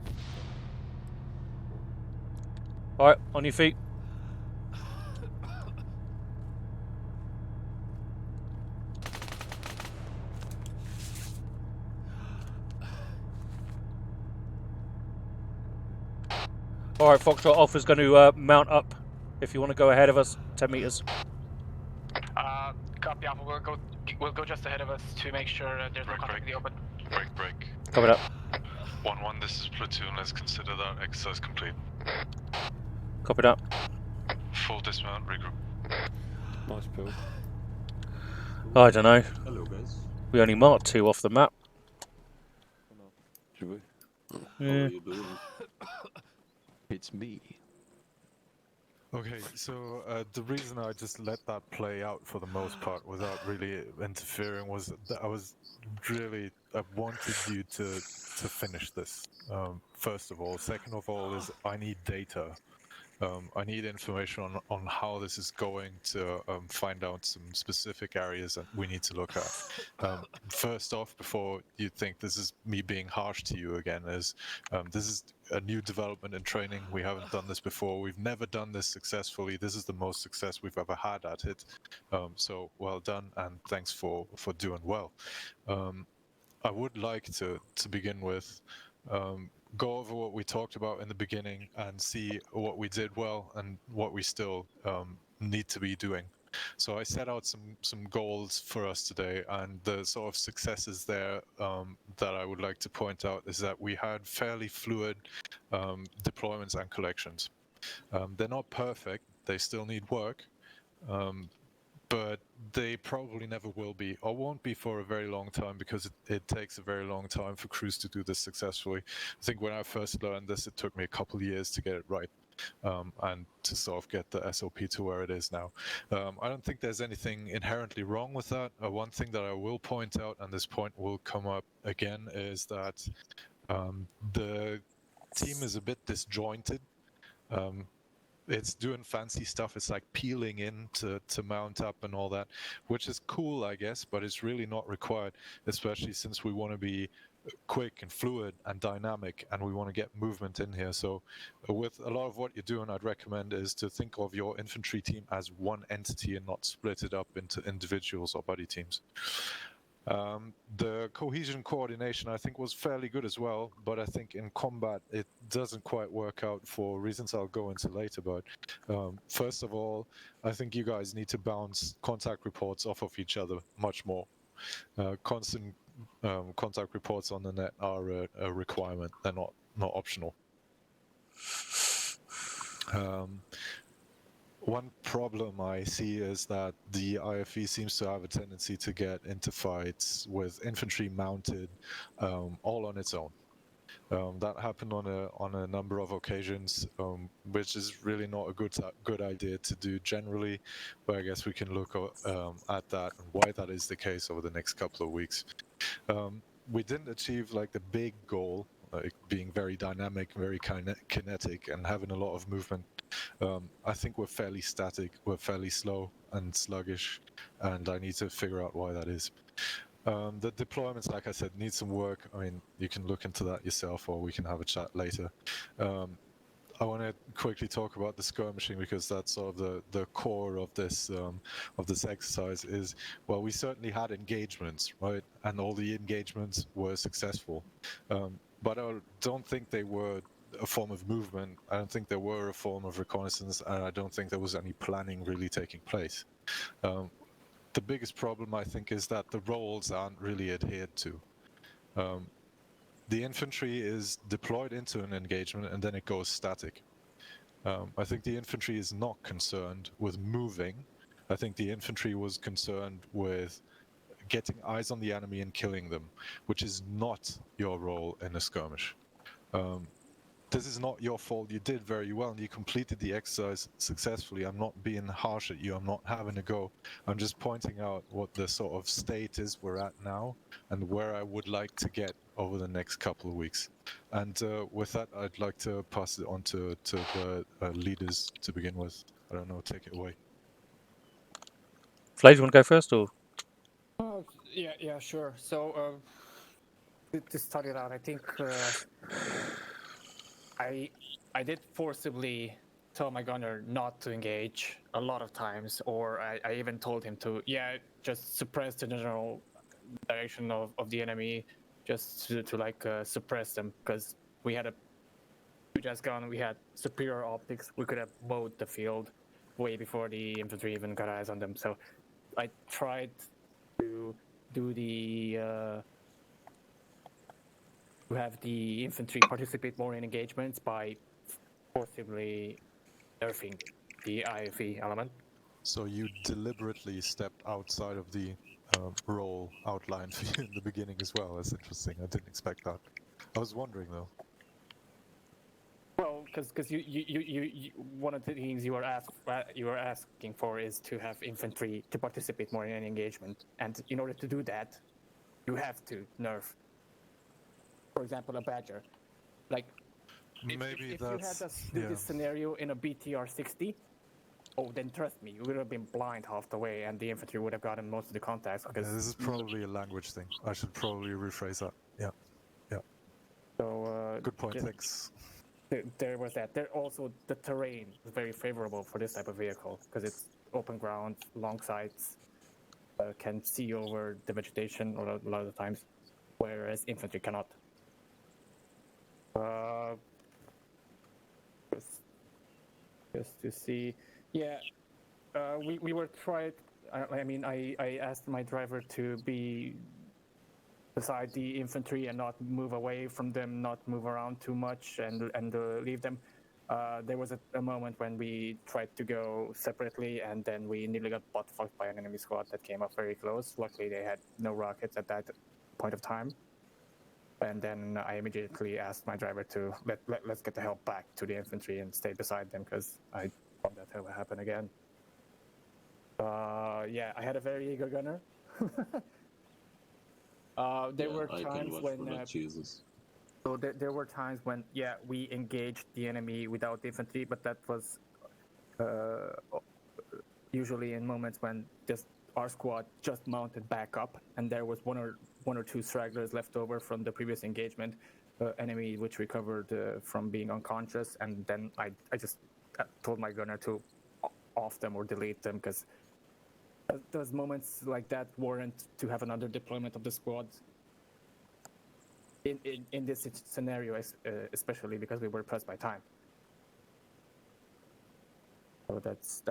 Alright, on your feet. Alright, Foxtrot Alpha's going to mount up. If you want to go ahead of us, 10 meters. Copy, Alpha. We'll go just ahead of us to make sure there's no contact in the open. Break. Cover that. 1-1, this is platoon, let's consider that exercise complete. Copy that. Full dismount, regroup. Nice pill. I don't know. Hello, guys. We only marked 2 off the map. Should we? How are you doing? It's me. Okay, so the reason I just let that play out for the most part without really interfering was that I wanted you to finish this. First of all. Second of all is I need data. I need information on how this is going to find out some specific areas that we need to look at. First off, before you think this is me being harsh to you again, is this is a new development in training. We haven't done this before. We've never done this successfully. This is the most success we've ever had at it. So well done, and thanks for doing well. I would like to begin with go over what we talked about in the beginning and see what we did well and what we still need to be doing. So I set out some goals for us today, and the sort of successes there that I would like to point out is that we had fairly fluid deployments and collections. They're not perfect, they still need work, But they probably never will be, or won't be for a very long time, because it takes a very long time for crews to do this successfully. I think when I first learned this, it took me a couple of years to get it right, and to sort of get the SOP to where it is now. I don't think there's anything inherently wrong with that. One thing that I will point out, and this point will come up again, is that the team is a bit disjointed. It's doing fancy stuff. It's like peeling in to mount up and all that, which is cool, I guess, but it's really not required, especially since we want to be quick and fluid and dynamic, and we want to get movement in here. So with a lot of what you're doing, I'd recommend is to think of your infantry team as one entity and not split it up into individuals or buddy teams. The cohesion coordination, I think, was fairly good as well, but I think in combat it doesn't quite work out for reasons I'll go into later. But first of all, I think you guys need to bounce contact reports off of each other much more. Constant contact reports on the net are a requirement. They're not optional. One problem I see is that the IFE seems to have a tendency to get into fights with infantry mounted all on its own. That happened on a number of occasions, which is really not a good idea to do generally. But I guess we can look at that and why that is the case over the next couple of weeks. We didn't achieve like the big goal, like being very dynamic, very kinetic, and having a lot of movement. I think we're fairly static, we're fairly slow and sluggish, and I need to figure out why that is. The deployments, like I said, need some work. I mean, you can look into that yourself, or we can have a chat later. I want to quickly talk about the skirmishing, because that's sort of the core of this exercise. Is, well, we certainly had engagements, right, and all the engagements were successful, but I don't think they were a form of movement. I don't think there were a form of reconnaissance, and I don't think there was any planning really taking place. The biggest problem, I think, is that the roles aren't really adhered to. The infantry is deployed into an engagement and then it goes static. I think the infantry is not concerned with moving. I think the infantry was concerned with getting eyes on the enemy and killing them, which is not your role in a skirmish. This is not your fault. You did very well and you completed the exercise successfully. I'm not being harsh at you. I'm not having a go. I'm just pointing out what the sort of state is we're at now and where I would like to get over the next couple of weeks. And with that, I'd like to pass it on to the leaders to begin with. I don't know, take it away. Flays, you want to go first, or? Yeah, sure. So to start it out, I think I did forcibly tell my gunner not to engage a lot of times, or I even told him to, just suppress the general direction of the enemy, just to like suppress them, because we had a huge ass gun, we had superior optics, we could have mowed the field way before the infantry even got eyes on them. So I tried to do the to have the infantry participate more in engagements by forcibly nerfing the IFE element. So you deliberately stepped outside of the role outlined for you in the beginning as well. That's interesting. I didn't expect that. I was wondering though. Well, because you one of the things you were asking for is to have infantry to participate more in an engagement, and in order to do that, you have to nerf. For example, a Badger. Like, maybe if you had us do this scenario in a BTR-60, oh, then trust me, you would have been blind half the way, and the infantry would have gotten most of the contacts. Okay, this is probably a language thing. I should probably rephrase that. Yeah. So good point. Thanks. There was that. There also the terrain is very favorable for this type of vehicle because it's open ground, long sights, can see over the vegetation a lot of the times, whereas infantry cannot. Just to see, we were tried. I asked my driver to be beside the infantry and not move away from them, not move around too much, and leave them. There was a moment when we tried to go separately, and then we nearly got butt fucked by an enemy squad that came up very close. Luckily, they had no rockets at that point of time. And then I immediately asked my driver to let's get the hell back to the infantry and stay beside them, because I thought that would happen again. Yeah, I had a very eager gunner. There were I can times vouch when for that, Jesus. so there were times when, yeah, we engaged the enemy without infantry, but that was usually in moments when just our squad just mounted back up, and there was one or two stragglers left over from the previous engagement, enemy which recovered from being unconscious, and then I just told my gunner to off them or delete them, because those moments like that warrant to have another deployment of the squad. In this scenario, especially because we were pressed by time. So that's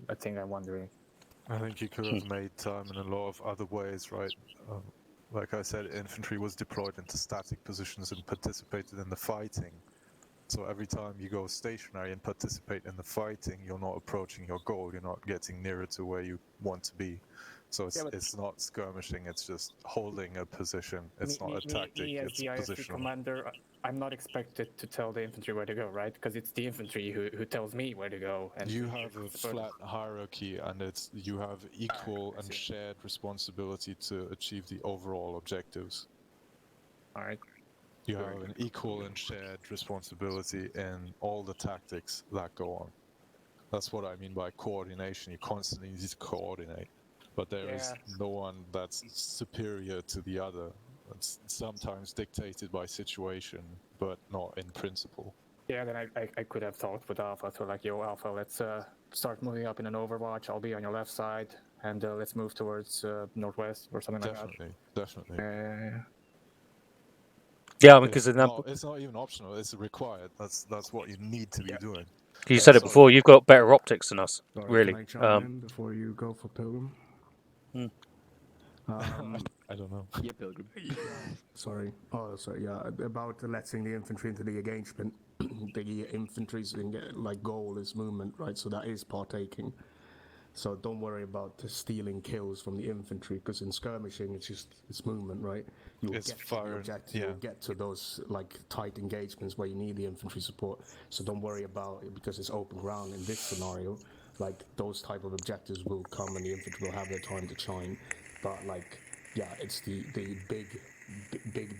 a thing I'm wondering. I think you could have made time in a lot of other ways, right? Like I said, infantry was deployed into static positions and participated in the fighting. So every time you go stationary and participate in the fighting, you're not approaching your goal, you're not getting nearer to where you want to be. So it's not skirmishing, it's just holding a position. It's not a tactic, it's Me as the IFC positional. commander, I'm not expected to tell the infantry where to go, right? Because it's the infantry who tells me where to go. And you have a flat hierarchy, and you have equal and shared responsibility to achieve the overall objectives. All right. You have an equal and shared responsibility in all the tactics that go on. That's what I mean by coordination. You constantly need to coordinate. But there is no one that's superior to the other. It's sometimes dictated by situation, but not in principle. Yeah, then I could have talked with Alpha to like, yo, Alpha, let's start moving up in an overwatch. I'll be on your left side, and let's move towards northwest or something like that. Definitely. Yeah, because it's not even optional. It's required. That's what you need to be doing. You said it before. You've got better optics than us, really. Can I chime in before you go for Pilgrim? I don't know. Yeah, Pilgrim. Sorry. Oh, sorry. Yeah, about letting the infantry into the engagement. The infantry's goal is movement, right? So that is partaking. So don't worry about stealing kills from the infantry, because in skirmishing it's movement, right? You'll get to the objective, you'll get to those tight engagements where you need the infantry support. So don't worry about it, because it's open ground in this scenario. Those type of objectives will come and the infantry will have their time to shine. But it's the big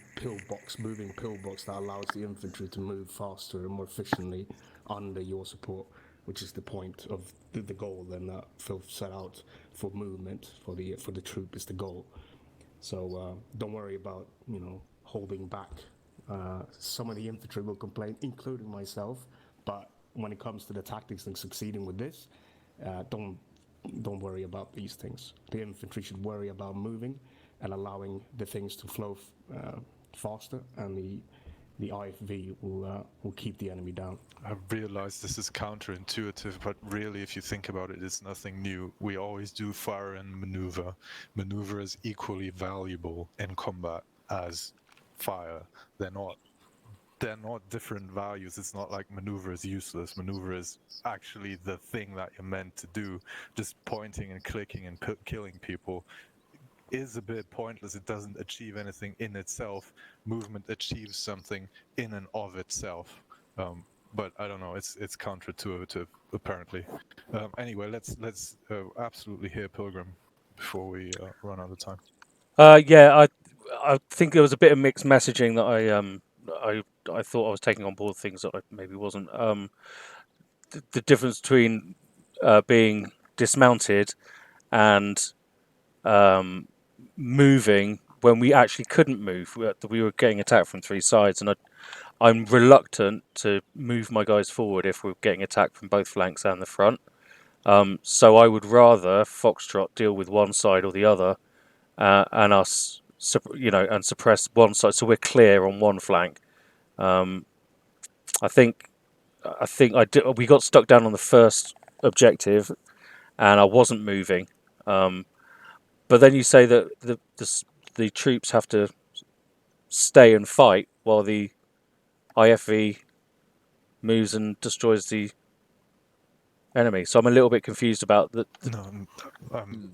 moving pillbox that allows the infantry to move faster and more efficiently under your support, which is the point of the goal then that Phil set out for movement for the troop is the goal. So don't worry about holding back. Some of the infantry will complain, including myself, but when it comes to the tactics and succeeding with this, don't worry about these things. The infantry should worry about moving and allowing the things to flow faster, and the IFV will keep the enemy down. I realize this is counterintuitive, but really, if you think about it, it's nothing new. We always do fire and maneuver. Maneuver is equally valuable in combat as fire. They're not different values. It's not like maneuver is useless. Maneuver is actually the thing that you're meant to do. Just pointing and clicking and killing people is a bit pointless. It doesn't achieve anything in itself. Movement achieves something in and of itself. But I don't know. It's counterintuitive apparently. Anyway, let's absolutely hear Pilgrim before we run out of time. I think there was a bit of mixed messaging that I thought I was taking on board things that I maybe wasn't. The difference between being dismounted and moving when we actually couldn't move. We were getting attacked from three sides, and I'm reluctant to move my guys forward if we're getting attacked from both flanks and the front. So I would rather Foxtrot deal with one side or the other, and us, and suppress one side, so we're clear on one flank. I think we got stuck down on the first objective, and I wasn't moving. But then you say that the troops have to stay and fight while the IFV moves and destroys the enemy. So I'm a little bit confused about the. No, I'm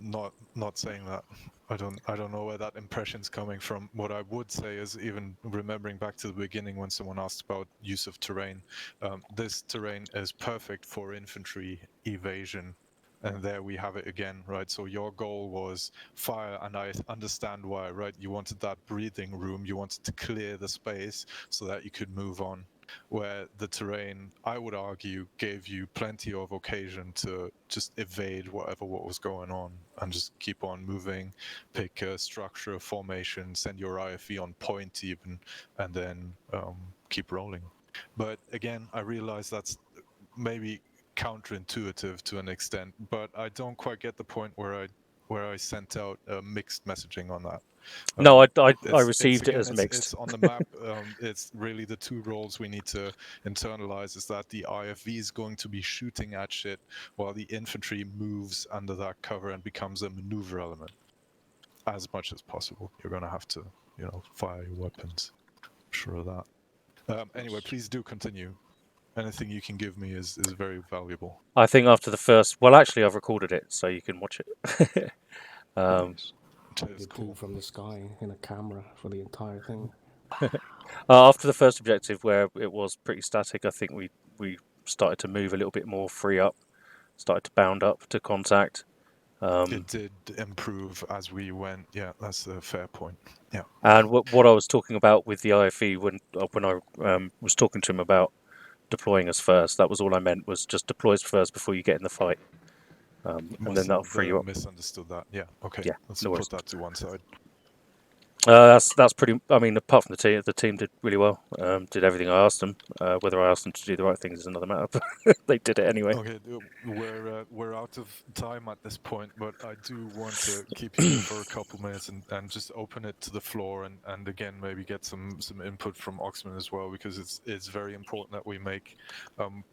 not saying that. I don't know where that impression's coming from. What I would say is, even remembering back to the beginning when someone asked about use of terrain, this terrain is perfect for infantry evasion. And there we have it again, right? So your goal was fire, and I understand why, right? You wanted that breathing room, you wanted to clear the space so that you could move on. Where the terrain, I would argue, gave you plenty of occasion to just evade what was going on and just keep on moving, pick a structure, formation, send your IFE on point even, and then keep rolling. But again, I realize that's maybe counterintuitive to an extent, but I don't quite get the point where I sent out mixed messaging on that. No, I received it as mixed. It's on the map. It's really the two roles we need to internalize is that the IFV is going to be shooting at shit while the infantry moves under that cover and becomes a maneuver element. As much as possible, you're going to have to, fire your weapons. I'm sure of that. Anyway, please do continue. Anything you can give me is very valuable. I think after the first, well, actually, I've recorded it, so you can watch it. Nice. It's cool from the sky in a camera for the entire thing. After the first objective, where it was pretty static, I think we started to move a little bit more, free up, started to bound up to contact. It did improve as we went. Yeah, that's a fair point. Yeah. And what I was talking about with the IFE when I was talking to him about deploying us first, that was all I meant, was just deploy us first before you get in the fight. And then that'll free you up. Misunderstood that. Yeah. Okay. Yeah, Let's no put worries. that to one side. That's pretty. I mean, apart from the team did really well. Did everything I asked them. Whether I asked them to do the right things is another matter. But they did it anyway. Okay, we're out of time at this point, but I do want to keep you for a couple minutes and just open it to the floor and again maybe get some input from Oxman as well, because it's very important that we make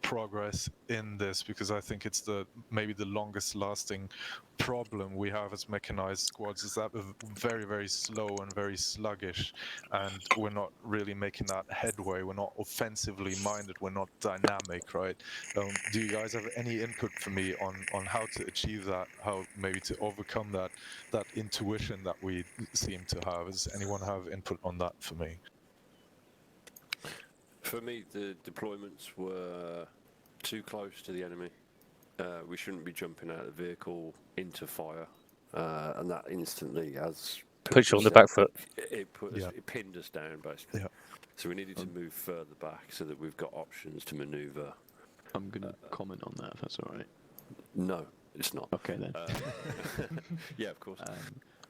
progress in this, because I think it's maybe the longest lasting problem we have as mechanized squads is that we're very, very slow and very sluggish, and we're not really making that headway. We're not offensively minded. We're not dynamic, right? Do you guys have any input for me on how to achieve that? How maybe to overcome that intuition that we seem to have? Does anyone have input on that for me? For me, the deployments were too close to the enemy. We shouldn't be jumping out of the vehicle into fire, and that instantly, as puts you on the back foot. It pinned us down basically. Yeah. So we needed to move further back so that we've got options to manoeuvre. I'm going to comment on that, if that's all right. No, it's not. Okay, then. Yeah, of course.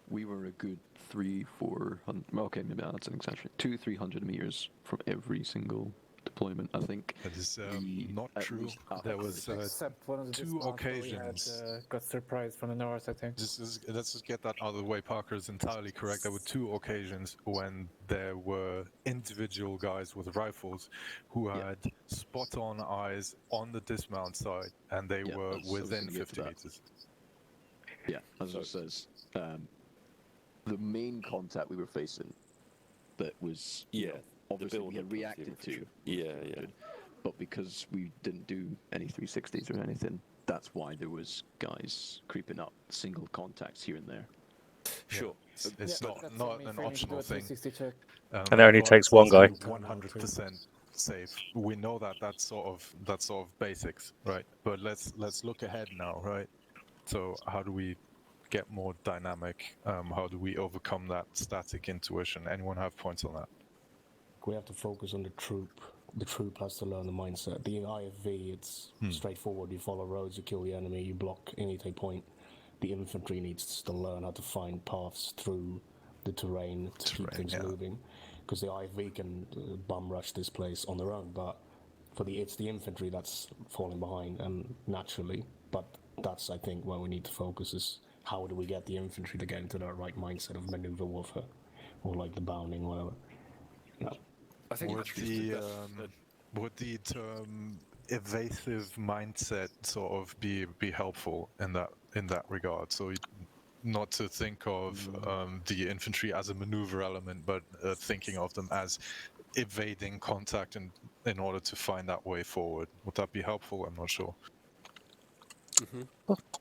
We were a good 300-400. Okay, maybe that's an exaggeration. 200-300 meters from every single deployment, I think. That is not true. There was Except one of the two occasions. Got surprised from the north, I think. Let's just get that out of the way. Parker is entirely correct. There were two occasions when there were individual guys with rifles who had spot-on eyes on the dismount side, and they were within 50 meters. Yeah, as it says, the main contact we were facing that was obviously we had reacted to. Yeah. But because we didn't do any 360s or anything, that's why there was guys creeping up, single contacts here and there. Sure. It's not an optional thing. And it only takes one guy. 100% safe. We know that's sort of basics, right? But let's look ahead now, right? So how do we get more dynamic? How do we overcome that static intuition? Anyone have points on that? We have to focus on the troop. The troop has to learn the mindset. The IFV, it's straightforward. You follow roads, you kill the enemy, you block any take point. The infantry needs to learn how to find paths through the terrain to keep things moving. Because the IFV can bum rush this place on their own, but it's the infantry that's falling behind, and naturally. But that's, I think, where we need to focus is how do we get the infantry to get into that right mindset of maneuver warfare, or like the bounding, whatever. No. I think would the term evasive mindset sort of be helpful in that regard? So not to think of the infantry as a maneuver element, but thinking of them as evading contact in order to find that way forward. Would that be helpful? I'm not sure.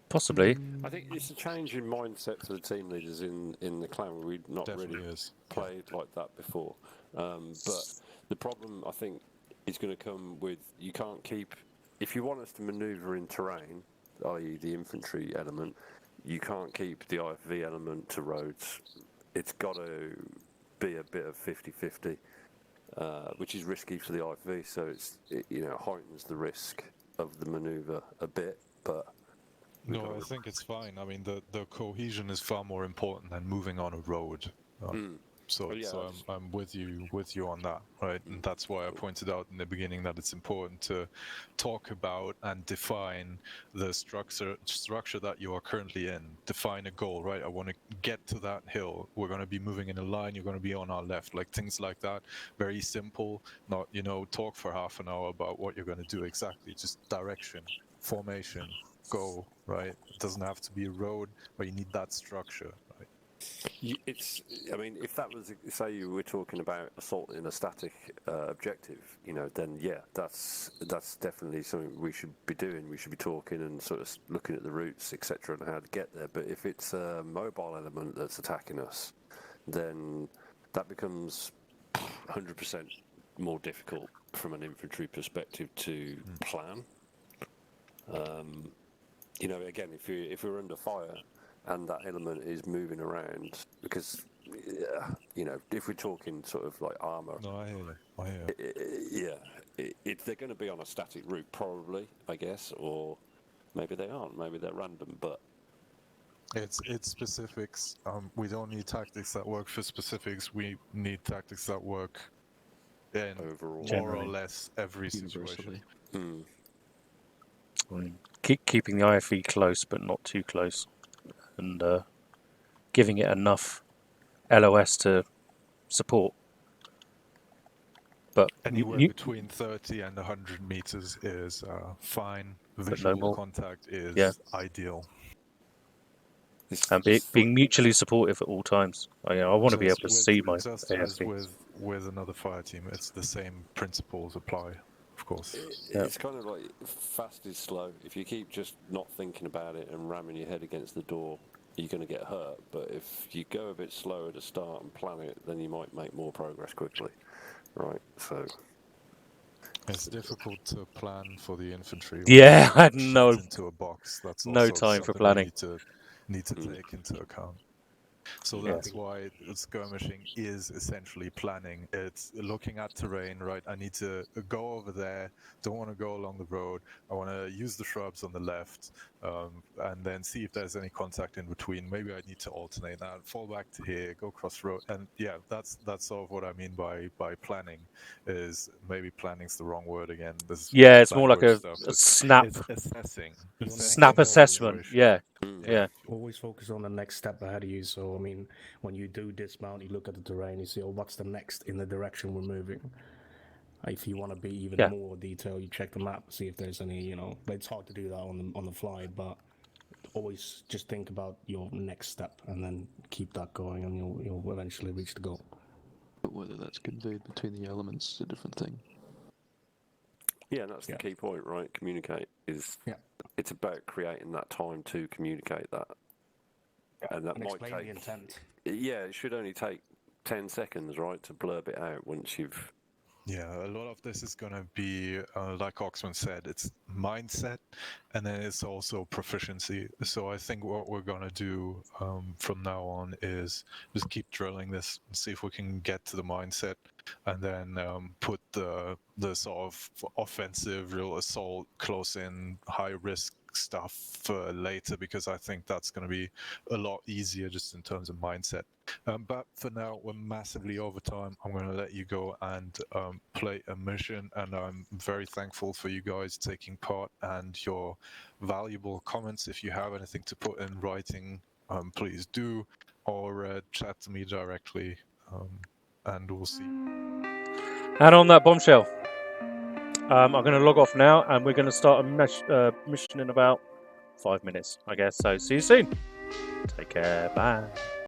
Possibly. I think it's a change in mindset for the team leaders in the clan. We've not Definitely really is. played like that before. But the problem, I think, is going to come with you can't keep... If you want us to manoeuvre in terrain, i.e. the infantry element, you can't keep the IFV element to roads. It's got to be a bit of 50-50, which is risky for the IFV, so it heightens the risk of the manoeuvre a bit, but... No, I think it's fine. I mean, the cohesion is far more important than moving on a road. So I'm with you on that, right? And that's why I pointed out in the beginning that it's important to talk about and define the structure that you are currently in. Define a goal, right? I want to get to that hill. We're going to be moving in a line. You're going to be on our left, like things like that. Very simple. Not talk for half an hour about what you're going to do exactly. Just direction, formation, go, right? It doesn't have to be a road, but you need that structure, right? I mean, if that was, say, you were talking about assault in a static objective, then yeah, that's definitely something we should be doing. We should be talking and sort of looking at the routes, etc., and how to get there. But if it's a mobile element that's attacking us, then that becomes 100% more difficult from an infantry perspective to plan. Again, if we're under fire and that element is moving around, because if we're talking sort of like ARMA, no, I hear you. they're going to be on a static route probably, I guess, or maybe they aren't. Maybe they're random, but it's specifics. We don't need tactics that work for specifics. We need tactics that work in overall, more or less every situation. Keeping the IFE close, but not too close, and giving it enough LOS to support. But anywhere between 30 and 100 meters is fine. Visual contact is ideal. And being mutually supportive at all times. I want to be able to see my AFE. As with another fire team, it's the same principles apply. Of course. It's kind of like fast is slow. If you keep just not thinking about it and ramming your head against the door, you're going to get hurt. But if you go a bit slower to start and plan it, then you might make more progress quickly. Right, so... It's difficult to plan for the infantry. Yeah, I had no... into a box. That's no time for planning. Need to take into account. So that's why skirmishing is essentially planning. It's looking at terrain, right? I need to go over there. Don't want to go along the road. I want to use the shrubs on the left, and then see if there's any contact in between. Maybe I need to alternate that. Fall back to here. Go cross road. And yeah, that's sort of what I mean by planning. Is maybe planning's the wrong word again. It's more like a snap. It's assessing. Snap assessment. Yeah. Always focus on the next step ahead of you. So, I mean, when you do dismount, you look at the terrain, you see, what's the next in the direction we're moving? If you want to be even more detailed, you check the map, see if there's any, but it's hard to do that on the fly, but always just think about your next step and then keep that going, and you'll eventually reach the goal. But whether that's conveyed between the elements is a different thing. Yeah, that's the key point, right? Communicate is... It's about creating that time to communicate that. And that might take... the intent. Yeah, it should only take 10 seconds, right, to blurb it out once you've... Yeah, a lot of this is going to be, like Oxman said, it's mindset, and then it's also proficiency. So I think what we're going to do from now on is just keep drilling this and see if we can get to the mindset, and then put the sort of offensive, real assault, close in, high risk stuff for later, because I think that's going to be a lot easier just in terms of mindset. But for now, we're massively over time. I'm going to let you go and play a mission, and I'm very thankful for you guys taking part and your valuable comments. If you have anything to put in writing, please do, or chat to me directly, and we'll see. And on that bombshell, I'm going to log off now, and we're going to start a mission in about 5 minutes, I guess. So see you soon. Take care. Bye.